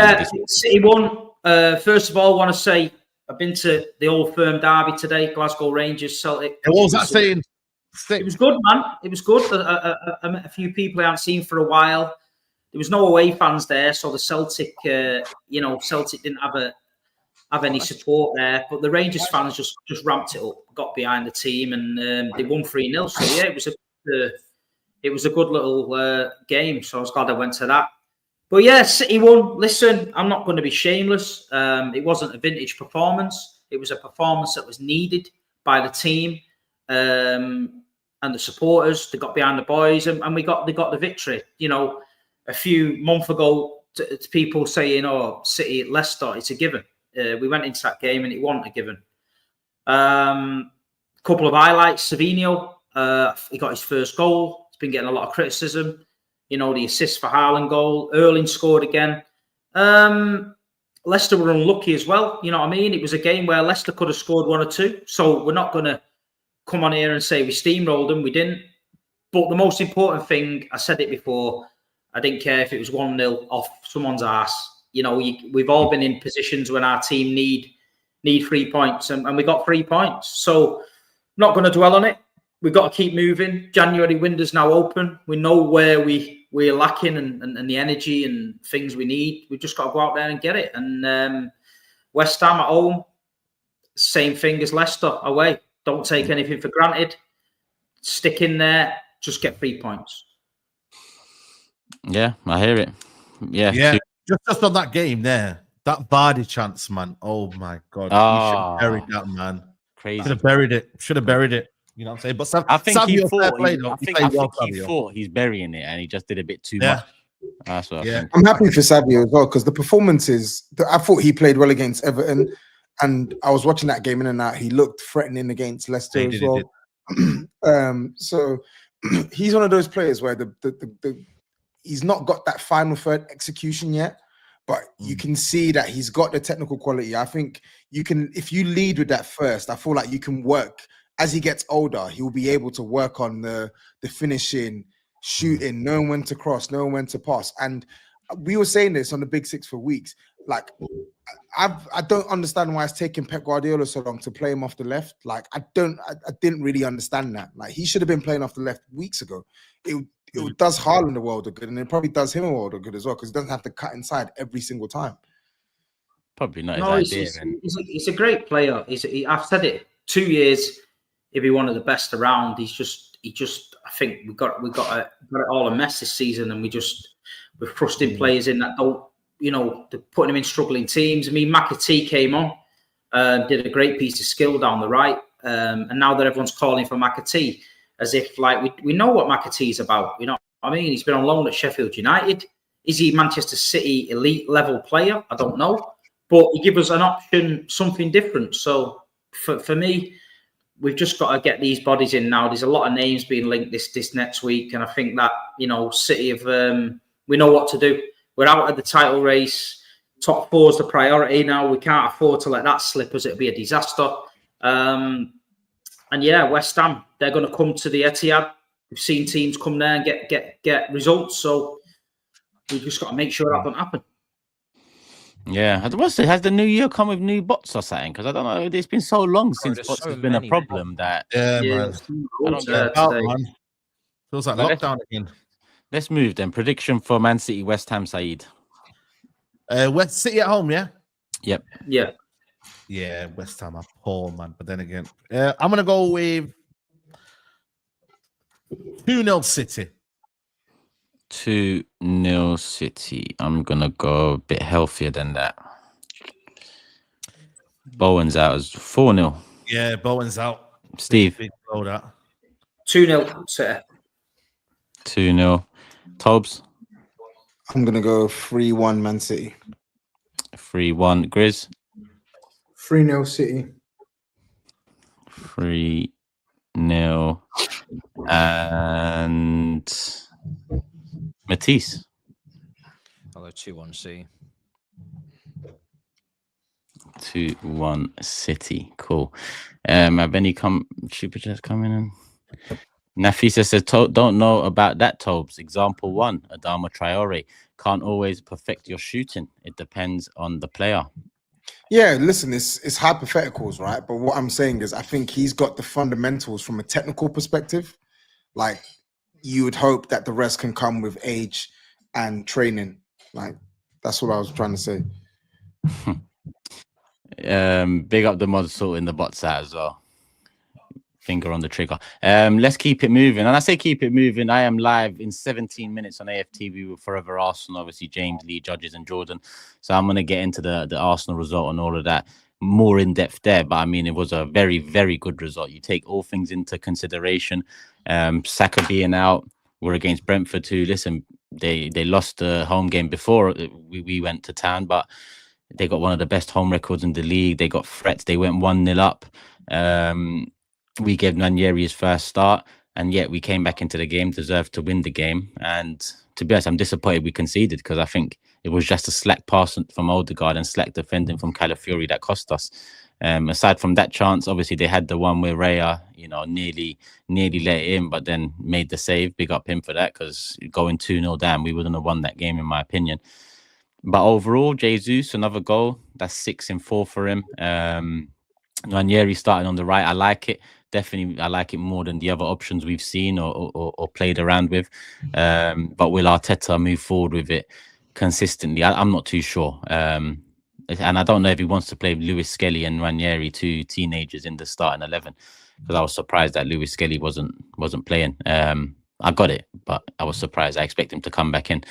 City won. First of all, I want to say I've been to the Old Firm derby today, Glasgow Rangers, Celtic. What was that saying? It was good, man. It was good. I met a few people I haven't seen for a while. There was no away fans there, so the Celtic, Celtic didn't have any support there. But the Rangers fans just ramped it up, got behind the team, and they won 3-0. So yeah, it was a good little game. So I was glad I went to that. But yeah, City won. Listen, I'm not going to be shameless. It wasn't a vintage performance. It was a performance that was needed by the team and the supporters. They got behind the boys, and they got the victory. A few months ago, to people saying, "Oh, City at Leicester, it's a given." We went into that game and it wasn't a given. Couple of highlights: Savinho, he got his first goal. He's been getting a lot of criticism. The assist for Haaland goal. Erling scored again. Leicester were unlucky as well. You know what I mean? It was a game where Leicester could have scored 1 or 2. So we're not going to come on here and say we steamrolled them. We didn't. But the most important thing, I said it before, I didn't care if it was 1-0 off someone's arse. We've all been in positions when our team need 3 points, and we got 3 points. So not going to dwell on it. We've got to keep moving. January window's now open. We know where we're lacking and the energy and things we need. We've just got to go out there and get it. And West Ham at home, same thing as Leicester away. Don't take anything for granted. Stick in there. Just get 3 points. Yeah, I hear it. Yeah. Just on that game there, that Vardy chance, man. Oh my God. You should have buried that, man. Crazy. Should have buried it. You know what I'm saying? But I think he thought he thought he's burying it, and he just did a bit too much. That's what I think. I'm happy for Savio as well, because the performances, I thought he played well against Everton, and I was watching that game in and out. He looked threatening against Leicester as well. So he's one of those players where he's not got that final third execution yet, but you can see that he's got the technical quality. I think you can, if you lead with that first, I feel like you can work. As he gets older, he'll be able to work on the finishing, shooting, knowing when to cross, knowing when to pass. And we were saying this on the Big Six for weeks. Like, I don't understand why it's taking Pep Guardiola so long to play him off the left. Like, I didn't really understand that. Like, he should have been playing off the left weeks ago. It does Haaland a world of good, and it probably does him a world of good as well, because he doesn't have to cut inside every single time. Probably not No, his idea. he's a great player. I've said it. 2 years, he'll be one of the best around. He just. I think we got it all a mess this season, and we're thrusting players in that don't. They're putting him in struggling teams. I mean, McAtee came on, did a great piece of skill down the right, and now that everyone's calling for McAtee, as if like we know what McAtee's about. You know what I mean? He's been on loan at Sheffield United. Is he Manchester City elite level player? I don't know, but he gives us an option, something different. So for me, we've just got to get these bodies in now. There's a lot of names being linked this next week, and I think that City have we know what to do. We're out of the title race. Top 4 is the priority now. We can't afford to let that slip, as it'll be a disaster. And yeah, West Ham, they're going to come to the Etihad. We've seen teams come there and get results. So we've just got to make sure that doesn't happen. Yeah, has the new year come with new bots or something? Because I don't know. It's been so long since bots has been a problem that. Yeah, man. I don't get out, man. Feels like lockdown again. Let's move then. Prediction for Man City, West Ham, Saeed. West City at home, yeah? Yep. Yeah. Yeah, West Ham are poor, man. But then again, I'm going to go with 2-0 City. 2-0 City. I'm going to go a bit healthier than that. Bowen's out as 4-0. Yeah, Bowen's out. Steve. Big blow that. 2-0 City. 2-0. TOBS. I'm going to go 3-1 Man City. 3-1. Grizz. 3-0 City. 3-0. And Matisse. I'll go 2-1 City. 2-1 City. Cool. Have any super chats coming in? Nafisa says, don't know about that, Tobes. Example 1, Adama Traore. Can't always perfect your shooting. It depends on the player. Yeah, listen, it's hypotheticals, right? But what I'm saying is I think he's got the fundamentals from a technical perspective. Like, you would hope that the rest can come with age and training. Like, that's what I was trying to say. Big up the mod sort in the bots out as well. Finger on the trigger. Let's keep it moving. And I say keep it moving. I am live in 17 minutes on AFTV with Forever Arsenal, obviously James, Lee, Judges, and Jordan. So I'm going to get into the Arsenal result and all of that more in depth there. But I mean, it was a very, very good result. You take all things into consideration. Saka being out, we're against Brentford too. Listen, they lost the home game before we went to town, but they got one of the best home records in the league. They got threats. They went 1-0 up. We gave Nanieri his first start, and yet we came back into the game, deserved to win the game. And to be honest, I'm disappointed we conceded, because I think it was just a slack pass from Odegaard and slack defending from Calafiori that cost us. Aside from that chance, obviously they had the one where Raya, nearly let it in, but then made the save. Big up him for that, because going 2-0 down, we wouldn't have won that game in my opinion. But overall, Jesus, another goal. That's 6 in 4 for him. Nanieri starting on the right. I like it. Definitely, I like it more than the other options we've seen or played around with. But will Arteta move forward with it consistently? I'm not too sure. And I don't know if he wants to play Lewis Skelly and Ranieri, 2 teenagers in the starting 11, because I was surprised that Lewis Skelly wasn't playing. I got it, but I was surprised. I expect him to come back in.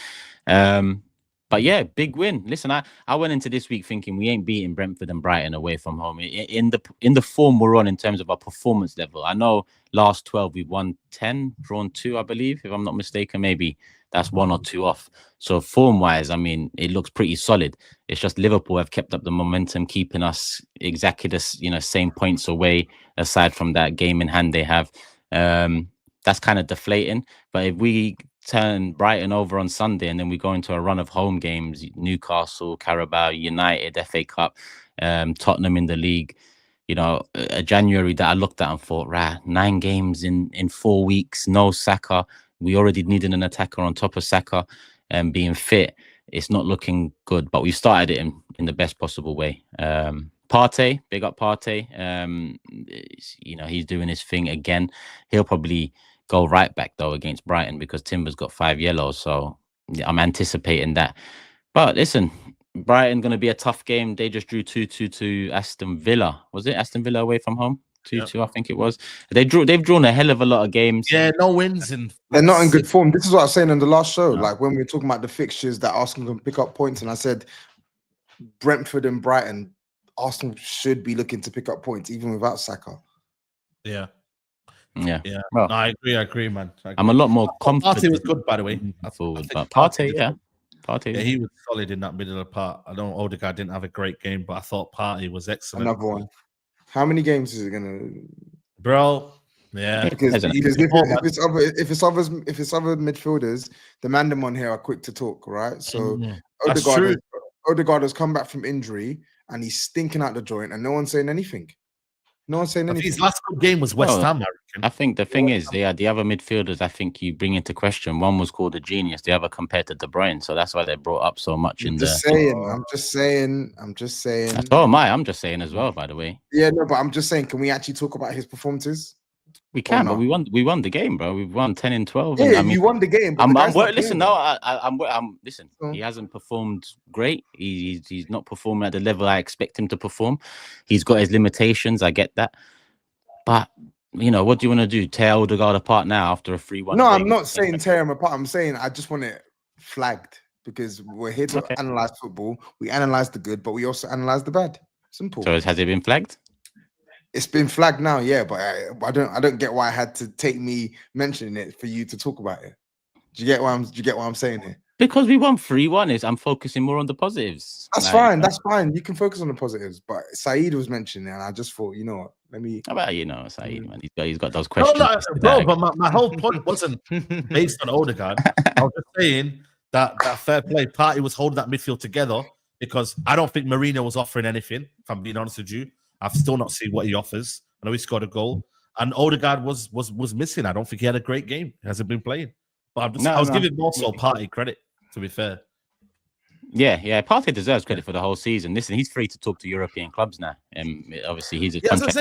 But yeah, big win. Listen, I went into this week thinking we ain't beating Brentford and Brighton away from home. In the form we're on in terms of our performance level, I know last 12 we've won 10, drawn 2, I believe, if I'm not mistaken. Maybe that's 1 or 2 off. So form-wise, I mean, it looks pretty solid. It's just Liverpool have kept up the momentum, keeping us exactly the same points away. Aside from that game in hand they have, that's kind of deflating. But if we turn Brighton over on Sunday and then we go into a run of home games, Newcastle, Carabao, United, FA Cup, Tottenham in the league, a January that I looked at and thought, 9 games in 4 weeks, no Saka. We already needed an attacker on top of Saka and being fit. it's not looking good. But we started it in the best possible way. Partey, big up Partey. You know, he's doing his thing again. He'll probably go right back though against Brighton because Timber's got 5 yellows. So yeah, I'm anticipating that. But listen, Brighton going to be a tough game. They just drew 2-2 to Aston Villa. Was it Aston Villa away from home? 2-2, I think it was. They've drawn a hell of a lot of games. Yeah, no wins. They're not in good form. This is what I was saying on the last show. Like when we were talking about the fixtures that Arsenal can pick up points, and I said Brentford and Brighton, Arsenal should be looking to pick up points even without Saka. Yeah. Well, no, I agree, man. I'm a lot more confident. Partey was good, by the way. Forward, but Partey, Partey. Yeah, he was solid in that middle of the part. I know Odegaard didn't have a great game, but I thought Partey was excellent. Another one. How many games is it gonna, bro? Yeah, because if it's other midfielders, the mandem on here are quick to talk, right? So Odegaard has come back from injury and he's stinking out the joint, and no one's saying anything. No one's saying anything. His last good game was West Ham. I think the thing is, the other midfielders, I think you bring into question. One was called a genius, the other compared to De Bruyne, so that's why they brought up so much in there. I'm just saying. Oh my, I'm just saying as well. By the way. Yeah, no, but I'm just saying. Can we actually talk about his performances? We can, but we won the game, bro. We've won 10 and 12. Yeah, and, I mean, you won the game. But listen, listen. He hasn't performed great. He's not performing at the level I expect him to perform. He's got his limitations. I get that, but you know, what do you want to do? Tear Odegaard apart now after a 3-1? No, I'm not saying tear him apart. I'm saying I just want it flagged because we're here to analyze football. We analyze the good, but we also analyze the bad. Simple. So has it been flagged? It's been flagged now, yeah, but I don't get why I had to take me mentioning it for you to talk about it. Do you get what I'm saying here? Because we won 3-1. I'm focusing more on the positives. That's fine. That's fine. You can focus on the positives. But SAEED was mentioning it, and I just thought, you know what? Let me. How about SAEED, man? He's got those questions. No, but my whole point wasn't based on Odegaard. I was just saying that fair play Partey was holding that midfield together because I don't think Mourinho was offering anything. If I'm being honest with you. I've still not seen what he offers. I know he scored a goal, and Odegaard was missing. I don't think he had a great game. He hasn't been playing. But I was giving more so Partey credit, to be fair. Yeah. Partey deserves credit for the whole season. Listen, he's free to talk to European clubs now, and obviously he's a contract.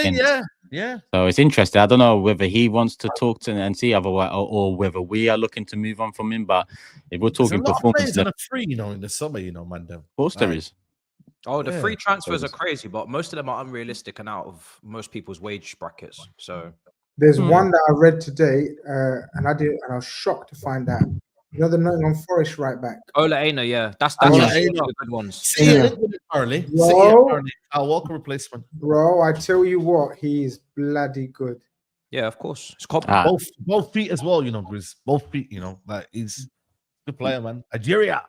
Yeah. So it's interesting. I don't know whether he wants to talk to and see otherwise, or whether we are looking to move on from him. But if we're talking performance, there's a free, in the summer, man. Of course there is. Oh, the free transfers are crazy, but most of them are unrealistic and out of most people's wage brackets. So there's one that I read today, and I was shocked to find out. You know the Nottingham Forest right back. Ola Aina, yeah, that's one of the good ones. Early. Our Walker replacement, bro. I tell you what, he's bloody good. Yeah, of course. It's both feet as well, Grizz. Both feet, like he's a good player, man. Nigeria.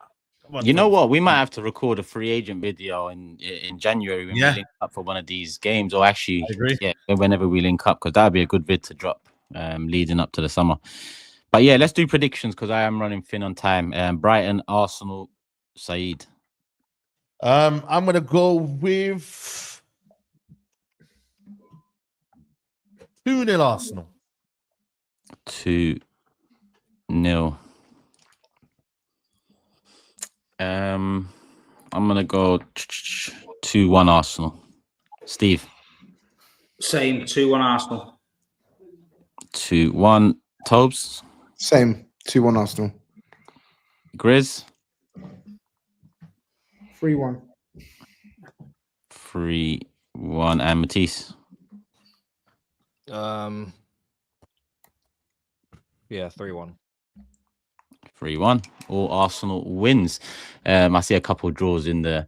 You know what? We might have to record a free agent video in January when we link up for one of these games, or actually, whenever we link up, because that'd be a good vid to drop leading up to the summer. But yeah, let's do predictions because I am running thin on time. Brighton, Arsenal, SAEED. I'm gonna go with 2-0 Arsenal. 2-0. I'm gonna go 2-1 Arsenal. Steve. Same 2-1 Arsenal. 2-1 TOBS. Same 2-1 Arsenal. Grizz. 3-1. 3-1 and Matisse. Yeah, 3-1. 3-1. All Arsenal wins. I see a couple of draws in the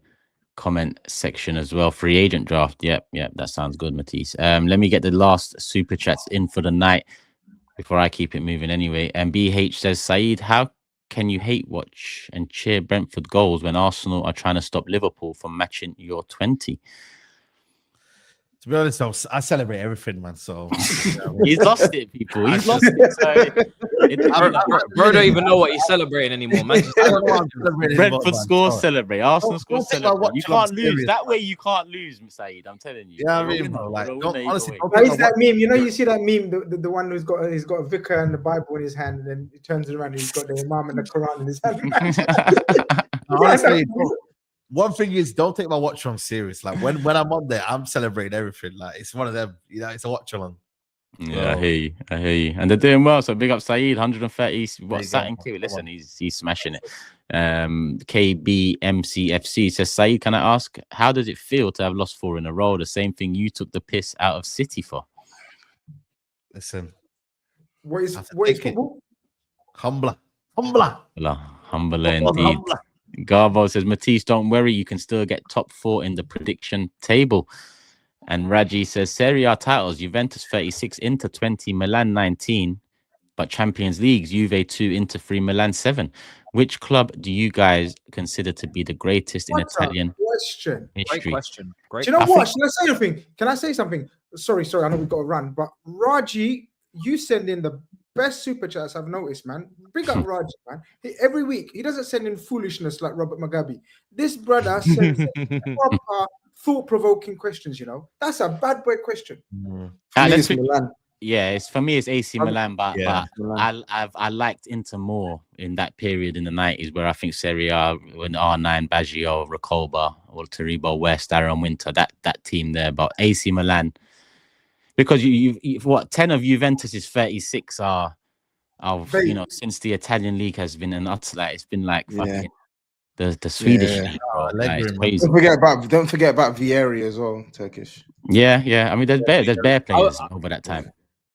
comment section as well. Free agent draft. Yep, that sounds good, Matisse. Let me get the last super chats in for the night before I keep it moving anyway. And BH says, SAEED, how can you hate watch and cheer Brentford goals when Arsenal are trying to stop Liverpool from matching your 20? To be honest, I celebrate everything, man. So he's lost it, people. He's lost it. So bro don't even know what he's celebrating anymore, man. Brentford scores, celebrate. Arsenal scores, celebrate. You can't lose. That way you can't lose, SAEED. I'm telling you. Yeah, I mean, bro, like, honestly, it's that meme. You see that meme, the one who's got a vicar and the Bible in his hand, and then he turns it around and he's got the Imam and the Quran in his hand. honestly, one thing is, don't take my watch along serious. Like when I'm on there, I'm celebrating everything. Like it's one of them, you know, it's a watch along. Yeah, I hear you. I hear you. And they're doing well. So big up SAEED, 130. What's Satin Q? Listen, he's smashing it. KBMCFC says, SAEED, can I ask, how does it feel to have lost 4 in a row? The same thing you took the piss out of City for. Listen, What is football? Humbler. Humbler indeed. Garbo says, Matisse, don't worry, you can still get top 4 in the prediction table. And Raji says, Serie A titles, Juventus 36, Inter 20, Milan 19, but Champions Leagues, Juve 2, Inter 3, Milan 7. Which club do you guys consider to be the greatest in Italian question? history? Great question. Great. Do you know what? Should I say anything? Can I say something? Sorry, I know we've got to run, but Raji, you send in the best super chats I've noticed, man. Big up Raji, man. Every week, he doesn't send in foolishness like Robert Mugabe. This brother sends proper thought-provoking questions, you know. That's a bad boy question. Yeah, for me, it's AC Milan, but I liked Inter more in that period in the 90s, where I think Serie A, when R9, Baggio, Recoba, or Taribo West, Aaron Winter, that team there. But AC Milan, because you 10 of Juventus's 36 are since the Italian league has been an utter, like, it's been like fucking the Swedish league, bro. Like, it's crazy. Don't forget about Vieri as well, Turkish. Yeah. I mean, there's bare players over that time.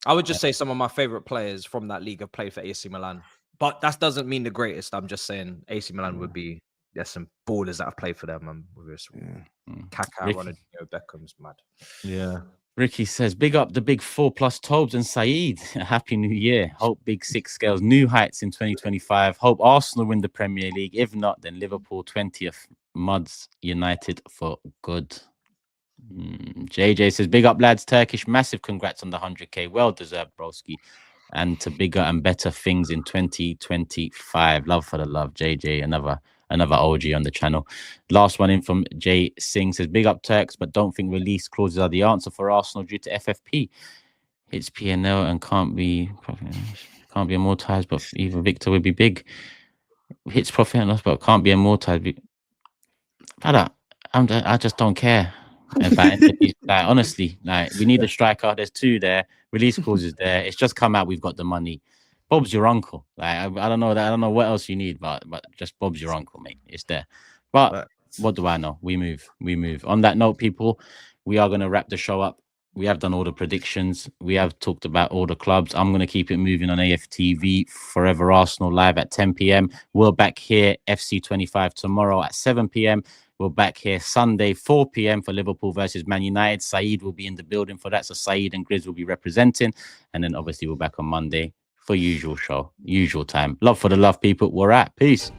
I would just say some of my favorite players from that league have played for AC Milan, but that doesn't mean the greatest. I'm just saying AC Milan would be. There's some ballers that have played for them, and Kaká, Ronaldinho, Beckham's mad. Yeah. Ricky says, big up the big 4+ TOBS and SAEED. Happy New Year. Hope Big 6 scales new heights in 2025. Hope Arsenal win the Premier League. If not, then Liverpool 20th. Muds United for good. JJ says, big up, lads. Turkish, massive congrats on the 100K. Well deserved, broski. And to bigger and better things in 2025. Love for the love, JJ. Another OG on the channel. Last one in from Jay Singh says, big up Turks, but don't think release clauses are the answer for Arsenal due to FFP. It's PNL and can't be amortized, but even Victor would be big. Hits profit and loss, but can't be amortized. I just don't care about entities. Like, honestly, like, we need a striker. There's 2 there. Release clauses there. It's just come out. We've got the money. Bob's your uncle. Like, I don't know that. I don't know what else you need, but just Bob's your uncle, mate. It's there. But what do I know? We move. On that note, people, we are going to wrap the show up. We have done all the predictions. We have talked about all the clubs. I'm going to keep it moving on AFTV. Forever Arsenal live at 10 p.m. We're back here, FC25 tomorrow at 7 p.m. We're back here Sunday, 4 p.m. for Liverpool versus Man United. SAEED will be in the building for that. So SAEED and GRIZZ will be representing. And then obviously we're back on Monday for usual show, usual time. Love for the love, people. We're at. Peace.